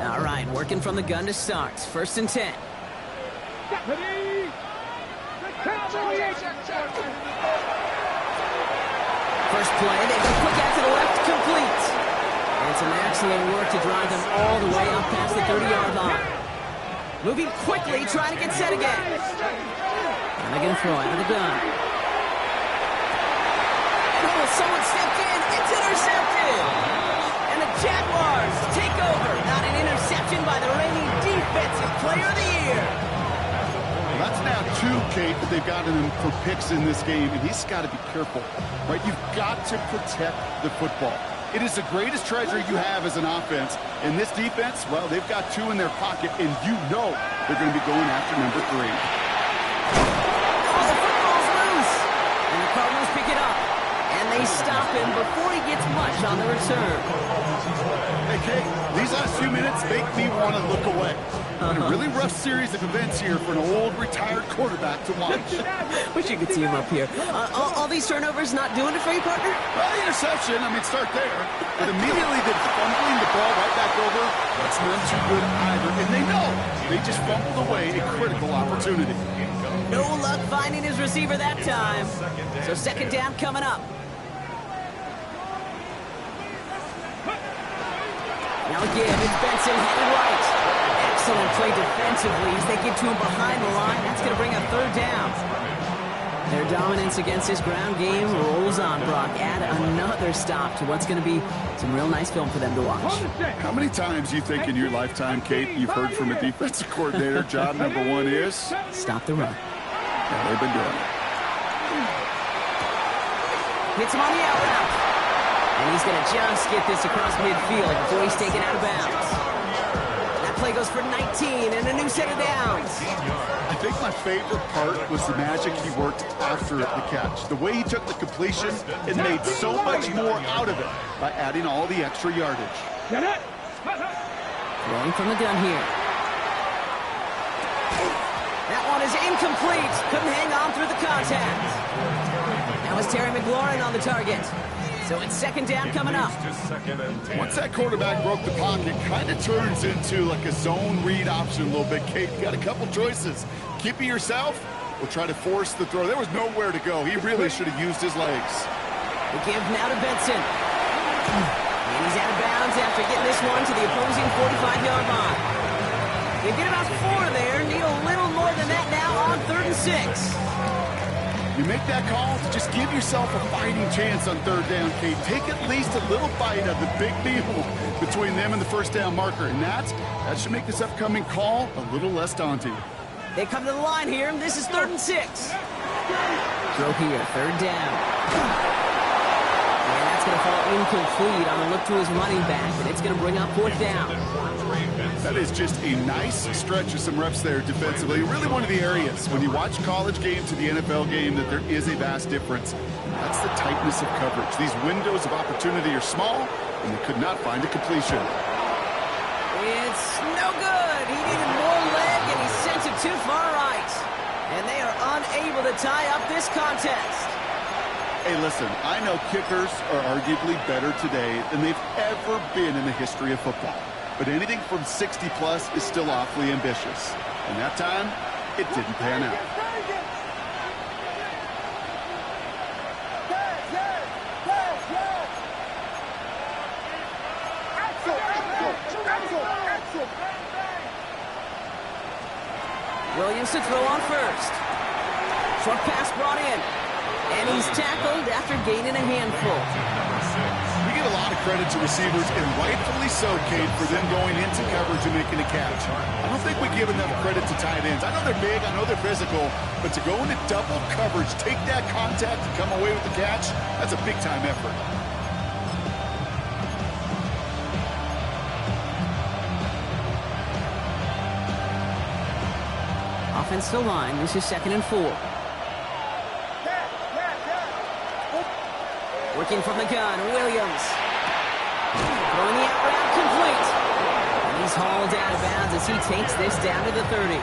Speaker 1: All right, working from the gun to start. 1st and 10. First play, they go quick out to the left, complete. And some excellent work to drive them all the way up past the 30-yard line. Moving quickly, trying to get set again. And they're going to throw out of the gun. Oh, someone stepped in. It's intercepted. And the Jaguars take over. Not an interception by the reigning Defensive Player of the Year.
Speaker 2: That's now 2, Kate, that they've gotten him for picks in this game, and he's got to be careful, right? You've got to protect the football. It is the greatest treasure you have as an offense, and this defense, well, they've got 2 in their pocket, and you know they're going to be going after number 3.
Speaker 1: Oh, the football's loose, and the Cardinals pick it up, and they stop him before he gets much on the return.
Speaker 2: Hey, Kate, these last few minutes make me want to look away. A really rough series of events here for an old retired quarterback to watch.
Speaker 1: Wish you could see him up here. All these turnovers not doing it for you, partner?
Speaker 2: Well, the interception, I mean, start there. But immediately they're fumbling the ball right back over. That's none too good either. And they know they just fumbled away a critical opportunity.
Speaker 1: No luck finding his receiver that time. So 2nd down coming up. Now again, it's Benson headed right. Excellent play defensively as they get to him behind the line. That's going to bring up 3rd down. Their dominance against this ground game rolls on, Brock. Add another stop to what's going to be some real nice film for them to watch.
Speaker 2: How many times do you think in your lifetime, Kate, you've heard from a defensive coordinator, job number 1 is?
Speaker 1: Stop the run.
Speaker 2: Yeah, they've been doing it.
Speaker 1: Hits him on the out route. And he's going to just get this across midfield before he's taken out of bounds. That play goes for 19 and a new set of downs.
Speaker 2: I think my favorite part was the magic he worked after the catch. The way he took the completion and made so much more out of it by adding all the extra yardage.
Speaker 1: Throwing from the gun here. That one is incomplete. Couldn't hang on through the contact. That was Terry McLaurin on the target. So it's 2nd down coming up.
Speaker 2: Once that quarterback broke the pocket, kind of turns into like a zone read option a little bit. Kate, you got a couple choices. Keep it yourself or try to force the throw. There was nowhere to go. He really should have used his legs.
Speaker 1: The give now to Benson. And he's out of bounds after getting this one to the opposing 45-yard line. They get about 4 there. Need a little more than that now on 3rd and 6.
Speaker 2: You make that call, just give yourself a fighting chance on 3rd down, Kate. Take at least a little bite of the big meal between them and the 1st down marker. And that should make this upcoming call a little less daunting.
Speaker 1: They come to the line here. This is 3rd and 6. Throw here, 3rd down. And that's going to fall incomplete on a look to his running back, and it's going to bring up 4th down.
Speaker 2: That is just a nice stretch of some reps there defensively. Really one of the areas when you watch college game to the NFL game that there is a vast difference. That's the tightness of coverage. These windows of opportunity are small, and they could not find a completion.
Speaker 1: It's no good. He needed more leg, and he sent it too far right. And they are unable to tie up this contest.
Speaker 2: Hey, listen, I know kickers are arguably better today than they've ever been in the history of football. But anything from 60-plus is still awfully ambitious. And that time, it didn't pan out.
Speaker 1: Williams to throw on first. Short pass brought in. And he's tackled after gaining a handful.
Speaker 2: We give a lot of credit to receivers, and rightfully so, Kate, for them going into coverage and making a catch. I don't think we give enough credit to tight ends. I know they're big, I know they're physical, but to go into double coverage, take that contact, and come away with the catch, that's a big-time effort.
Speaker 1: Offensive line, this is 2nd and 4. Working from the gun, Williams. Throwing the out route complete. And he's hauled out of bounds as he takes this down to the 30.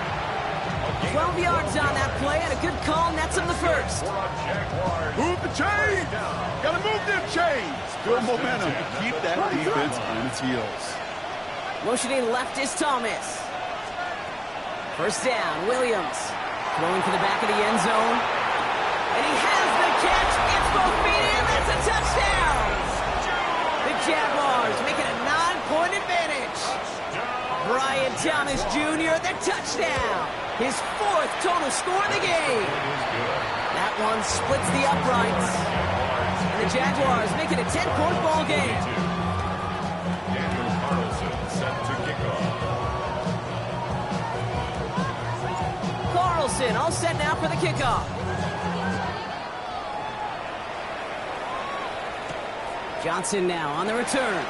Speaker 1: 12 yards on that play, and a good call nets him the first.
Speaker 2: Move the chains! Gotta move them chains! Good momentum to keep that defense on its heels.
Speaker 1: Motioning left is Thomas. First down, Williams. Throwing for the back of the end zone. And he has the catch. It's both feet in. That's a touchdown. The Jaguars make it a 9-point advantage. Brian Thomas Jr., the touchdown. His 4th total score of the game. That one splits the uprights. And the Jaguars make it a 10-point ball game.
Speaker 4: Daniel Carlson set to kick off.
Speaker 1: Carlson all set now for the kickoff. Johnson now on the return.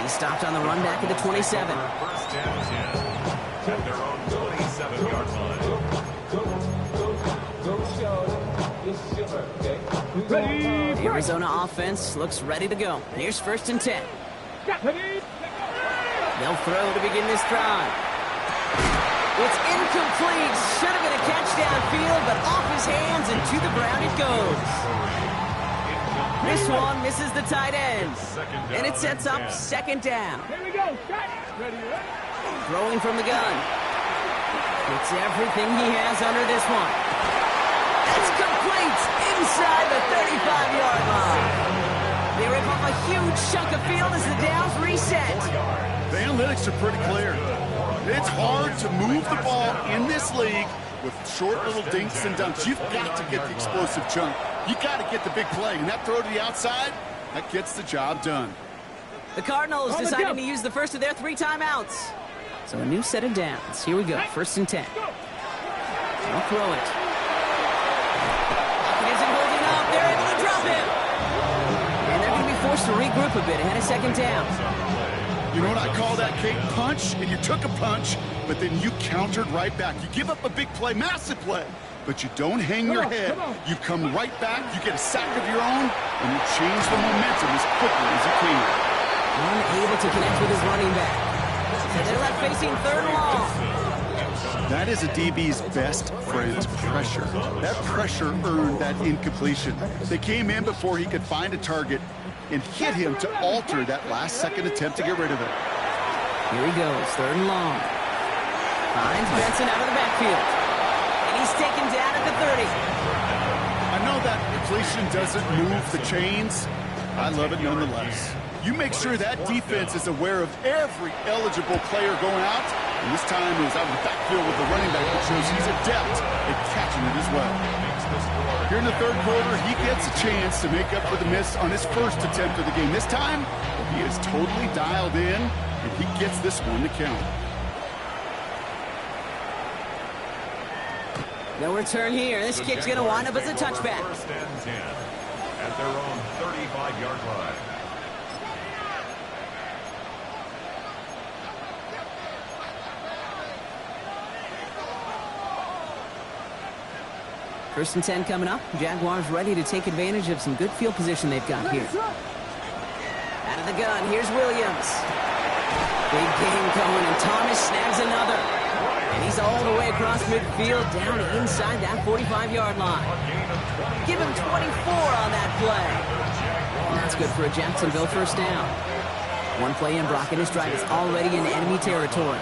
Speaker 1: He stopped on the run back at the 27.
Speaker 4: First and 10 at their own 27-yard line.
Speaker 1: The Arizona offense looks ready to go. Here's 1st and 10. They'll throw to begin this drive. It's incomplete. Should have been a catch downfield, but off his hands and to the ground it goes. This one misses the tight end. And it sets up 2nd down.
Speaker 3: Here we go. Ready,
Speaker 1: Throwing from the gun. Gets everything he has under this one. It's complete inside the 35-yard line. They rip off a huge chunk of field as the downs reset.
Speaker 2: The analytics are pretty clear. It's hard to move the ball in this league with short little dinks and dunks. You've got to get the explosive chunk. You got to get the big play. And that throw to the outside, that gets the job done.
Speaker 1: The Cardinals deciding to use the first of their 3 timeouts. So a new set of downs. Here we go. 1st and 10. They'll throw it. It isn't holding up. They're able to drop him. And they're going to be forced to regroup a bit ahead of 2nd down.
Speaker 2: You know what I call that, Kate? Punch, and you took a punch, but then you countered right back. You give up a big play, massive play, but you don't hang your head. You come right back, you get a sack of your own, and you change the momentum as quickly as you can.
Speaker 1: Unable to connect with his running back. So they're left facing 3rd and long.
Speaker 2: That is a DB's best friend, pressure. That pressure earned that incompletion. They came in before he could find a target and hit him to alter that last-second attempt to get rid of it.
Speaker 1: Here he goes, 3rd and long. Finds Benson out of the backfield. And he's taken down at the 30.
Speaker 2: I know that completion doesn't move the chains. I love it nonetheless. You make sure that defense is aware of every eligible player going out. And this time it was out of the backfield with the running back, which shows he's adept at catching it as well. Here in the 3rd quarter, he gets a chance to make up for the miss on his first attempt of the game. This time, he is totally dialed in, and he gets this one to count.
Speaker 1: No return here. This kick's going to wind up as a touchback.
Speaker 4: 1st and 10 at their own 35-yard line.
Speaker 1: First and 10 coming up. Jaguars ready to take advantage of some good field position they've got here. Out of the gun, here's Williams. Big game going, and Thomas snags another. And he's all the way across midfield, down inside that 45-yard line. Give him 24 on that play. And that's good for a Jacksonville first down. One play in, Brock and his drive is already in enemy territory.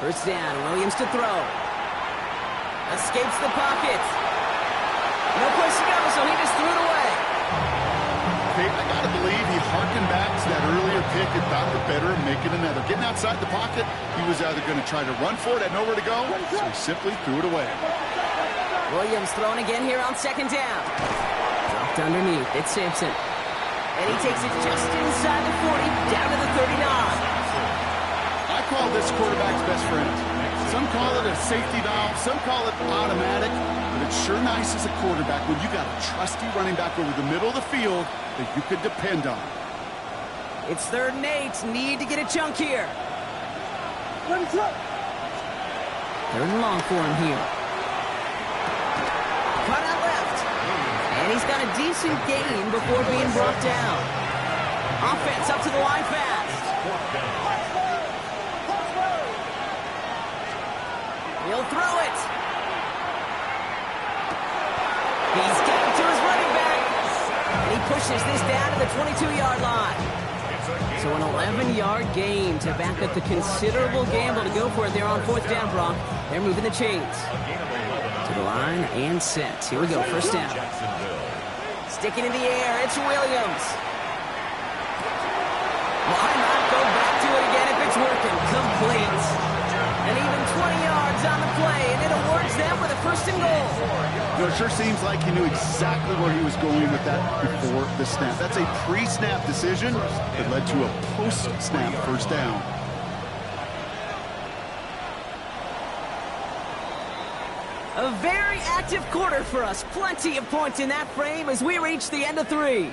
Speaker 1: First down, Williams to throw. Escapes the pocket. No place to go, so he just threw it away.
Speaker 2: Okay, I gotta believe he harkened back to that earlier pick like it, thought the better of making another. Getting outside the pocket, he was either going to try to run for it, had nowhere to go, so he simply threw it away.
Speaker 1: Williams throwing again here on second down. Dropped underneath. It's Sampson. And he takes it just inside the 40, down to the 39.
Speaker 2: I call this quarterback's best friend. Some call it a safety valve, some call it automatic, but it's sure nice as a quarterback when you got a trusty running back over the middle of the field that you could depend on.
Speaker 1: It's 3rd and 8. Need to get a chunk here. 3rd and long for him here. Cut out left. And he's got a decent gain before being brought down. Offense up to the line fast. He'll throw it. He's getting to his running back. And he pushes this down to the 22-yard line. So an 11-yard gain to back up the considerable gamble to go for it there on 4th down, Brock. They're moving the chains. To the line and set. Here we go, 1st down. Sticking in the air, it's Williams. Why not go back to it again if it's working? Complete. And even 20 yards on the play, and it awards them with a 1st and goal.
Speaker 2: It sure seems like he knew exactly where he was going with that before the snap. That's a pre-snap decision that led to a post-snap 1st down.
Speaker 1: A very active quarter for us. Plenty of points in that frame as we reach the end of 3.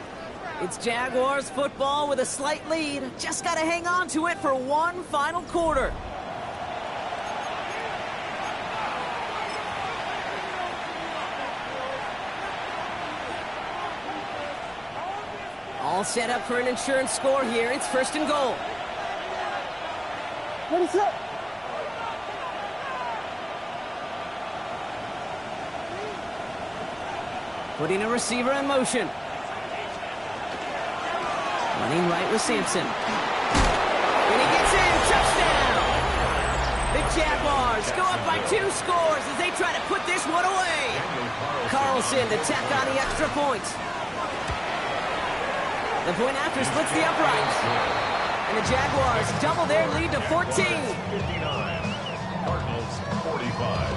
Speaker 1: It's Jaguars football with a slight lead. Just got to hang on to it for one final quarter. All set up for an insurance score here. It's 1st and goal.
Speaker 3: What is up?
Speaker 1: Putting a receiver in motion. Running right with Sampson. And he gets in. Touchdown! The Jaguars go up by 2 scores as they try to put this one away. Carlson to tack on the extra point. The point after splits the uprights. And the Jaguars double their lead to 14.
Speaker 4: 59. Cardinals 45.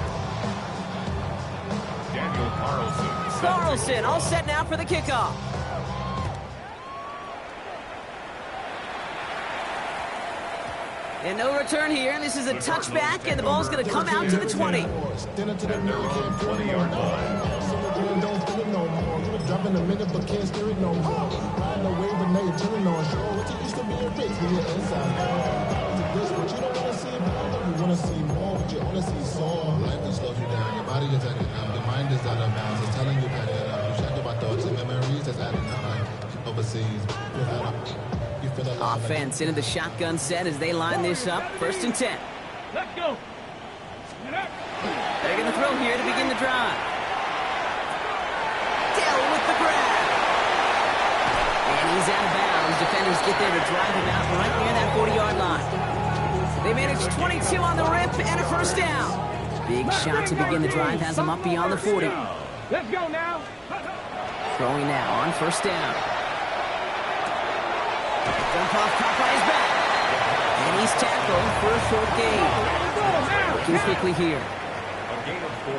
Speaker 4: Daniel Carlson.
Speaker 1: Carlson all set now for the kickoff. And no return here. This is a touchback, and the ball's going to come out to the 20.
Speaker 4: And they're on 20-yard line.
Speaker 5: Dropping a minute but can't steer it no more. Riding the wave and now you're turning on shore. What you used to be a bitch when you're inside. This what you don't want to see more. You want to see more, but you only see soul. Life just slows you down. Your body is adding down. Your mind is out of bounds. It's telling you that it up. You check about thoughts and memories that's adding down. Like overseas. You feel alive.
Speaker 1: Offense into the shotgun set as they line this up. 1st and 10.
Speaker 3: Let's go.
Speaker 1: They're going to throw here to begin the drive. With the grab. And he's out of bounds. Defenders get there to drive him out right near that 40-yard line. They manage 22 on the rip and a 1st down. Big shot to begin the drive has him up beyond the 40.
Speaker 3: Let's go now.
Speaker 1: Throwing now on 1st down. Jump off caught by his back. And he's tackled for a short gain. Working quickly here.
Speaker 4: A gain of 4.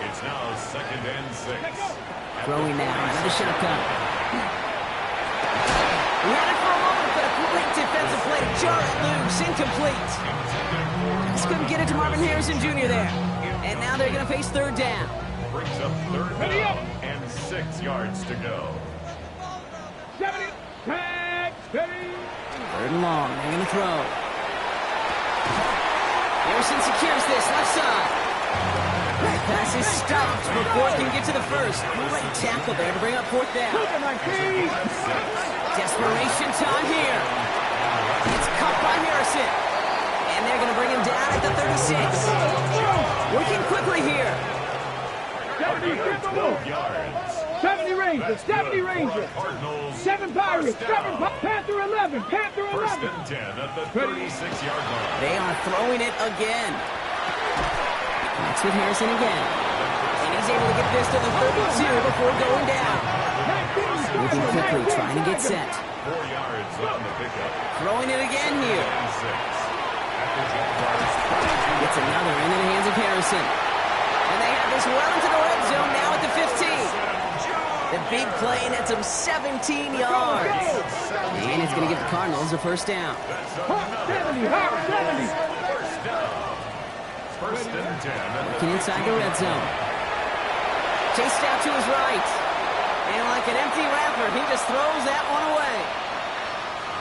Speaker 4: It's now 2nd and 6.
Speaker 1: Throwing now out of the shotgun. He had it for a moment, but a great defensive play to jar it loose. Incomplete. Just couldn't get it to Marvin Harrison Jr. there. And now they're going to face 3rd down.
Speaker 4: Brings up 3rd down and 6 yards to go.
Speaker 3: 70. Tag. 30.
Speaker 1: 3rd and long. They're going to throw. Harrison secures this left side. That pass is stopped before it can get to the 1st. Great tackle there to bring up 4th down. Desperation time here. It's caught by Harrison. And they're going to bring him down at the 36. Working quickly here.
Speaker 4: 12 yards.
Speaker 3: 70 Rangers. 70 Rangers.
Speaker 4: Cardinals.
Speaker 3: 7 Pirates. 7 Panther 11. Panther 11.
Speaker 4: 1st and 10 at the 36-yard line.
Speaker 1: They are throwing it again. That's with Harrison again. And he's able to get this to the 32 before going down. Moving quickly, trying to get set.
Speaker 4: 4 yards on the pickup.
Speaker 1: Throwing it again here.
Speaker 4: And 6. After Jack Barnes,
Speaker 1: Gets another into the hands of Harrison. And they have this well into the red zone now at the 15. The big play nets him 17 yards. And it's going to give the Cardinals a first down.
Speaker 3: 70, 70.
Speaker 4: First and 10.
Speaker 1: Looking inside the red zone. Chased out to his right. And like an empty wrapper, he just throws that one away.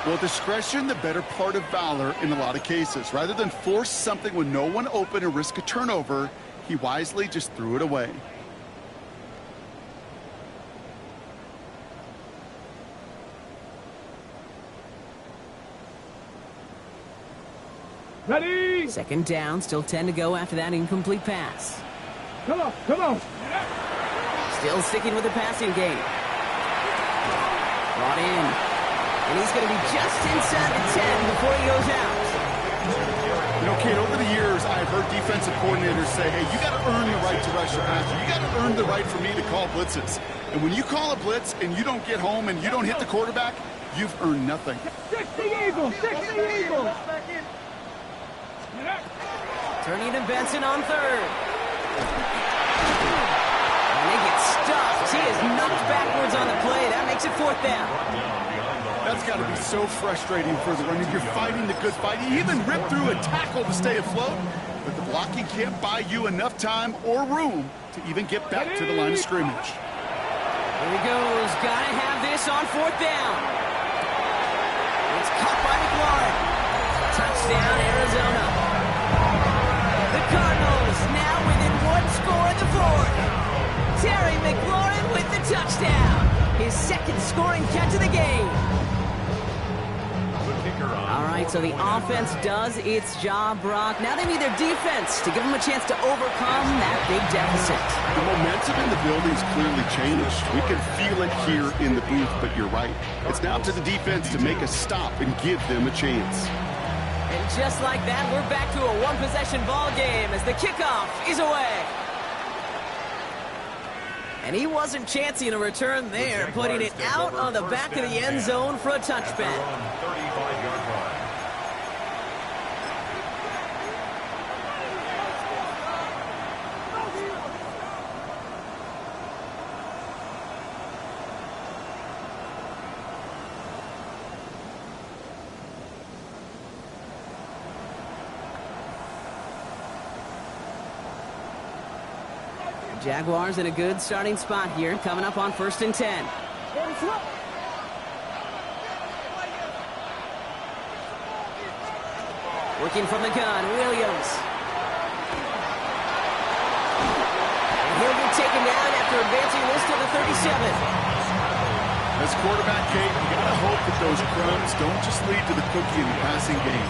Speaker 2: Well, discretion, the better part of valor in a lot of cases. Rather than force something with no one open and risk a turnover, he wisely just threw it away.
Speaker 3: Ready?
Speaker 1: Second down, still 10 to go after that incomplete pass.
Speaker 3: Come on, come on.
Speaker 1: Still sticking with the passing game. Brought in. And he's going to be just inside the 10 before he goes out.
Speaker 2: You know, Kate, over the years, I've heard defensive coordinators say, hey, you got to earn the right to rush your passer. You got to earn the right for me to call blitzes. And when you call a blitz and you don't get home and you don't hit the quarterback, you've earned nothing.
Speaker 3: 60 Eagles, 60 Eagles.
Speaker 1: Turning to Benson on third. And they get stuffed. He is knocked backwards on the play. That makes it fourth down.
Speaker 2: That's got to be so frustrating for the runner. You're fighting the good fight. You even rip through a tackle to stay afloat, but the blocking can't buy you enough time or room to even get back to the line of scrimmage.
Speaker 1: Here he goes. Got to have this on fourth down. It's caught by McLaurin. Touchdown, Arizona. The Cardinals now within one score in the fourth. Terry McLaurin with the touchdown. His second scoring catch of the game. All right, so the offense does its job, Brock. Now they need their defense to give them a chance to overcome that big deficit.
Speaker 2: The momentum in the building's clearly changed. We can feel it here in the booth, but you're right. It's now up to the defense to make a stop and give them a chance.
Speaker 1: And just like that, we're back to a one-possession ball game as the kickoff is away. And he wasn't chancing a return there, putting it out on the back of the end zone for a touchback.
Speaker 4: 35-yard line.
Speaker 1: Jaguars in a good starting spot here, coming up on first and 10. Working from the gun, Williams. And he'll be taken down after advancing this to the 37.
Speaker 2: As quarterback, Kate, you got to hope that those crumbs don't just lead to the cookie in the passing game.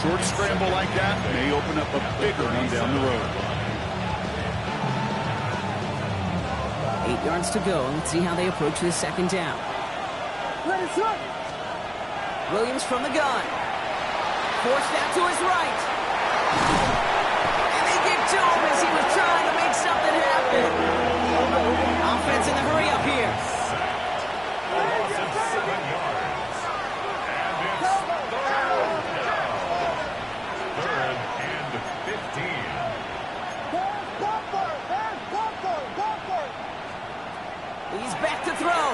Speaker 2: Short scramble like that may open up a bigger one down the road.
Speaker 1: 8 yards to go. Let's see how they approach this second down. Williams from the gun. Forced out to his right. And they get to him as he was trying to make something happen. Offense in the hurry up here. He's back to throw.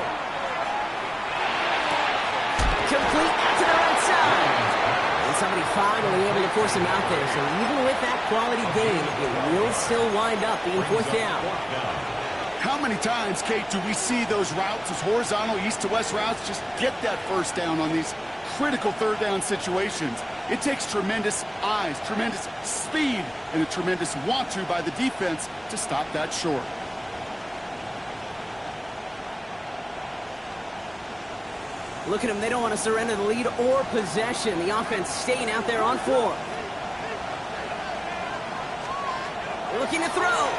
Speaker 1: Complete out to the right side. And somebody finally able to force him out there. So even with that quality game, it will still wind up being fourth down.
Speaker 2: How many times, Kate, do we see those routes, those horizontal east-to-west routes, just get that first down on these critical third down situations? It takes tremendous eyes, tremendous speed, and a tremendous want-to by the defense to stop that short.
Speaker 1: Look at them. They don't want to surrender the lead or possession. The offense staying out there on four. Looking to throw.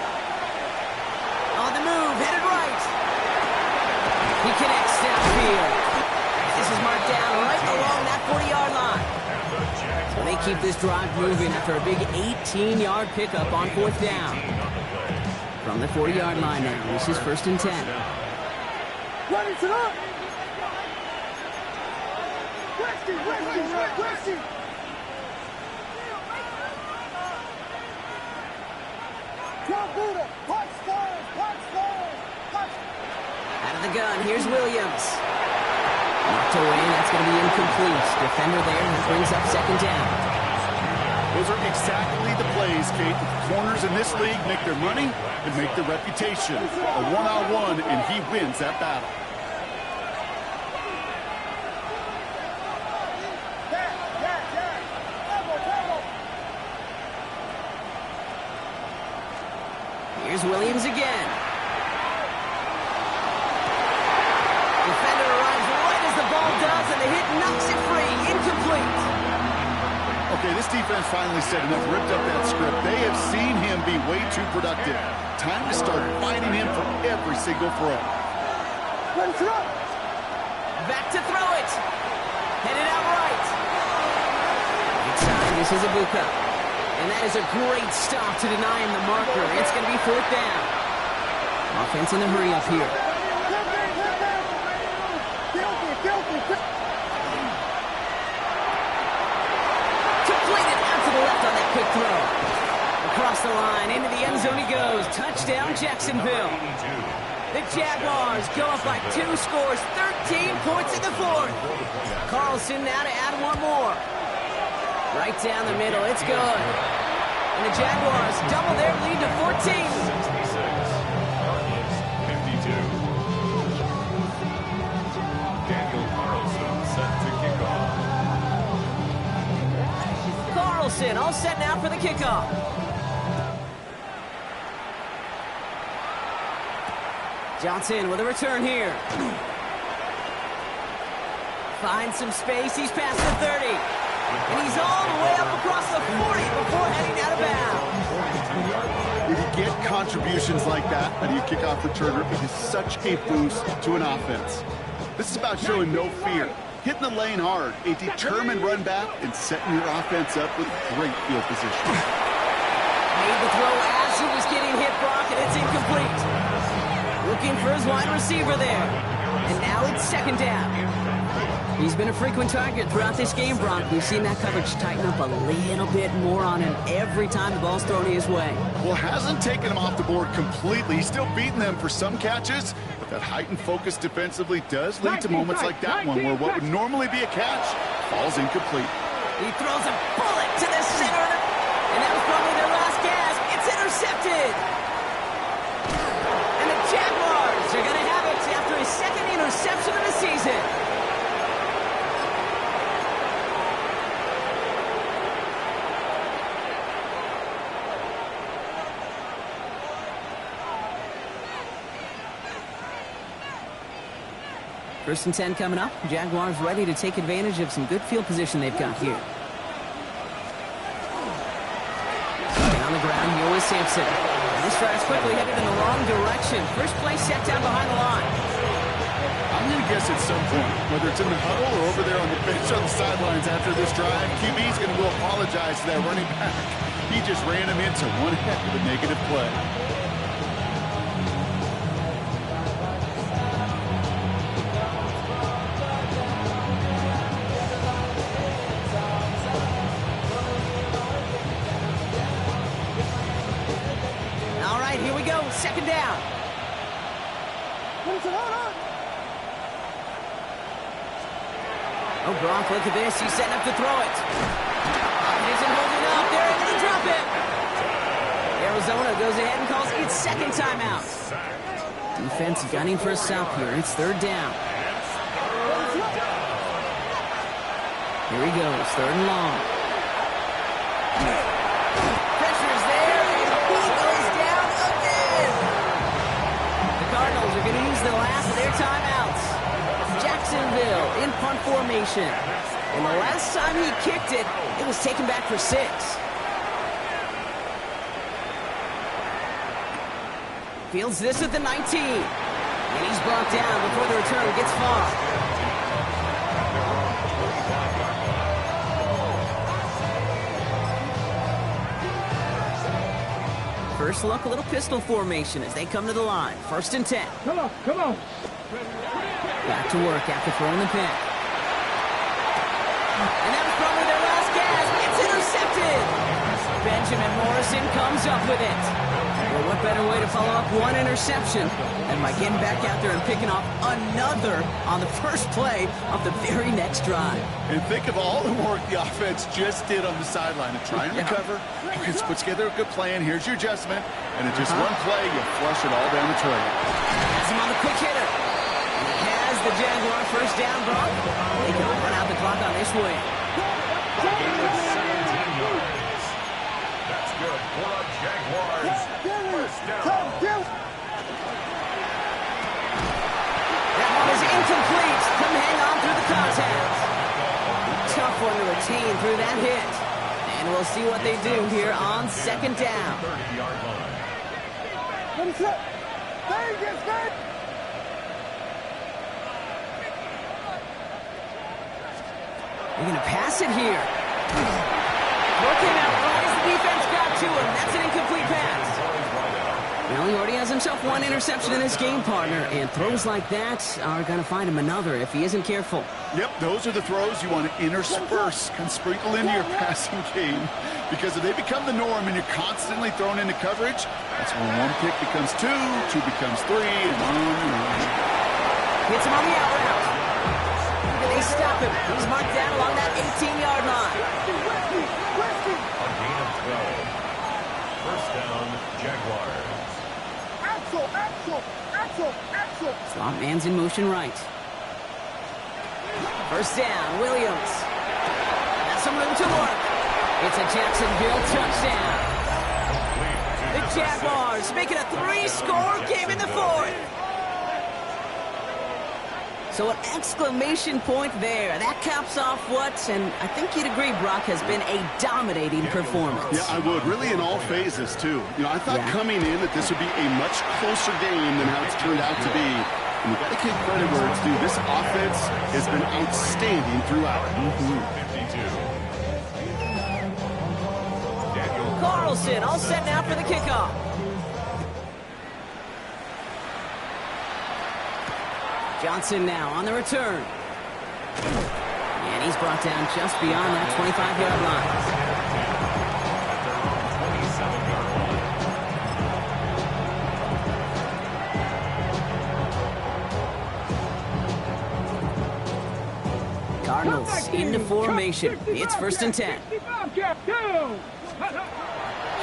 Speaker 1: On the move, headed right. He connects downfield. This is marked down right along that 40-yard line. So they keep this drive moving after a big 18-yard pickup on fourth down. From the 40-yard line now, this is first and 10. Out of the gun, here's Williams. Knocked away, that's going to be incomplete. Defender there, that brings up second down.
Speaker 2: Those are exactly the plays, Kate, that the corners in this league make their money and make their reputation. A one-on-one, and he wins that battle.
Speaker 1: Here's Williams again. Defender arrives right as the ball does, and the hit knocks it free. Incomplete.
Speaker 2: Okay, this defense finally said enough, ripped up that script. They have seen him be way too productive. Time to start fighting him for every single throw.
Speaker 1: Back to throw it. Headed out right. Inside, this is Ibuka. And that is a great stop to deny him the marker. It's going to be fourth down. Offense in a hurry up here. Completed out to the left on that quick throw. Across the line, into the end zone he goes. Touchdown, Jacksonville. The Jaguars go up by 2 scores, 13 points in the fourth. Carlson now to add one more. Right down the middle, it's good. And the Jaguars double their lead to 14.
Speaker 4: 52. Daniel Carlson set to kick off.
Speaker 1: Carlson all set now for the kickoff. Johnson with a return here. Finds some space, he's past the 30. And he's all the way up across the 40 before heading out of bounds.
Speaker 2: If you get contributions like that out of your kickoff returner, it is such a boost to an offense. This is about showing no fear, hitting the lane hard, a determined run back, and setting your offense up with great field position.
Speaker 1: Made the throw as he was getting hit, Brock, and it's incomplete. Looking for his wide receiver there. And now it's second down. He's been a frequent target throughout this game, Brock. We've seen that coverage tighten up a little bit more on him every time the ball's thrown his way.
Speaker 2: Well, hasn't taken him off the board completely. He's still beating them for some catches, but that heightened focus defensively does lead to moments like that one where what would normally be a catch falls incomplete.
Speaker 1: He throws a bullet to the center, and that was probably their last gasp. It's intercepted. And the Jaguars are going to have it after his second interception of the season. First and 10 coming up. Jaguars ready to take advantage of some good field position they've got here. Down the ground, here is Sampson. And this drive's quickly headed in the wrong direction. First play set down behind the line.
Speaker 2: I'm going to guess at some point, whether it's in the huddle or over there on the bench on the sidelines after this drive, QB's going to go apologize to that running back. He just ran him into one heck of a negative play.
Speaker 1: Here we go, second down. Oh, Gronk, look at this. He's setting up to throw it. He isn't holding up. They're able to drop it. Arizona goes ahead and calls its second timeout. Defense gunning for a stop here. It's third down. Here he goes, third and long. Pressure's there, and he goes down again. The Cardinals are going to use the last of their timeouts. Jacksonville in punt formation. And the last time he kicked it, it was taken back for 6. Fields this at the 19. And he's brought down before the return gets far. First look, a little pistol formation as they come to the line. First and 10.
Speaker 3: Come on, come on.
Speaker 1: Back to work after throwing the pick. And that was probably their last gasp. It's intercepted. Benjamin Morrison comes up with it. Well, what better way to follow up one interception than by getting back out there and picking off another on the first play of the very next drive.
Speaker 2: And think of all the work the offense just did on the sideline to try and recover. It's put together a good plan. Here's your adjustment. And in just one play, you flush it all down the trail.
Speaker 1: Has him on the quick hitter. And he has the Jaguar first down, Brock. They can run out the clock on this win.
Speaker 4: That's good for the Jaguars. First down.
Speaker 1: That one is incomplete. Couldn't hang on through the contact. Tough one to retain through that hit. And we'll see what they do here on second down.
Speaker 4: 30-yard line.
Speaker 1: They're going to pass it here. Working out right as the defense got to him. That's an incomplete pass. Well, he already has himself one interception in his game, partner, and throws like that are going to find him another if he isn't careful.
Speaker 2: Yep, those are the throws you want to intersperse and sprinkle into your passing game. Because if they become the norm and you're constantly thrown into coverage, that's when one pick becomes two becomes three, and on and on.
Speaker 1: Hits him on the out route. And they stop him. He's marked down along that 18-yard line.
Speaker 4: A gain of 12. First down, Jaguars.
Speaker 1: Slot man's in motion right. First down, Williams. That's some room to work. It's a Jacksonville touchdown. The Jaguars making a 3-score game in the fourth. So an exclamation point there. That caps off what, and I think you'd agree, Brock, has been a dominating performance.
Speaker 2: Yeah, I would. Really in all phases, too. You know, I thought coming in that this would be a much closer game than how it's turned out to be. And you've got to give credit where it's due. This offense has been outstanding throughout.
Speaker 4: 52.
Speaker 1: Carlson all set now for the kickoff. Johnson now on the return. And he's brought down just beyond that 25-yard line. Cardinals into formation. It's first and 10.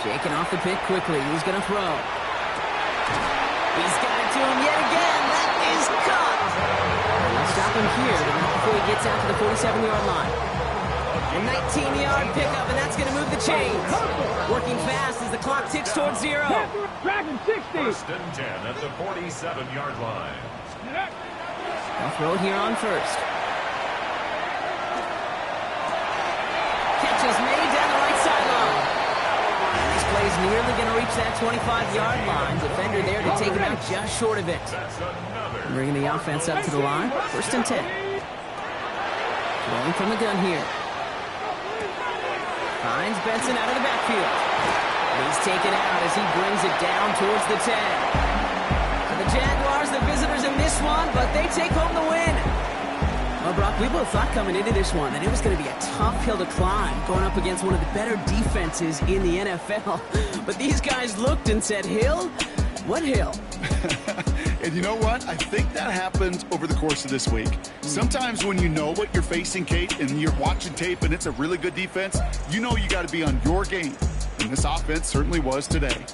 Speaker 1: Shaking off the pick quickly. He's going to throw. He's got it to him yet again. That is caught. And they'll stop him here, but not before he gets out to the 47-yard line. A 19-yard pickup, and that's going to move the chains. Working fast as the clock ticks towards zero.
Speaker 3: Dragon 60.
Speaker 4: First and 10 at the 47-yard line.
Speaker 1: They'll throw it here on first. Catch is made down the right sideline. This play's nearly going to reach that 25-yard line. Defender there to take him out just short of it. Bringing the offense up to the line. First and 10. Throwing from the gun here. Finds Benson out of the backfield. He's taken out as he brings it down towards the 10. So the Jaguars, the visitors in this one, but they take home the win. Well, Brock, we both thought coming into this one that it was going to be a tough hill to climb, going up against one of the better defenses in the NFL. But these guys looked and said, Hill? What hill?
Speaker 2: And you know what? I think that happens over the course of this week. Sometimes when you know what you're facing, Kate, and you're watching tape and it's a really good defense, you know you got to be on your game. And this offense certainly was today.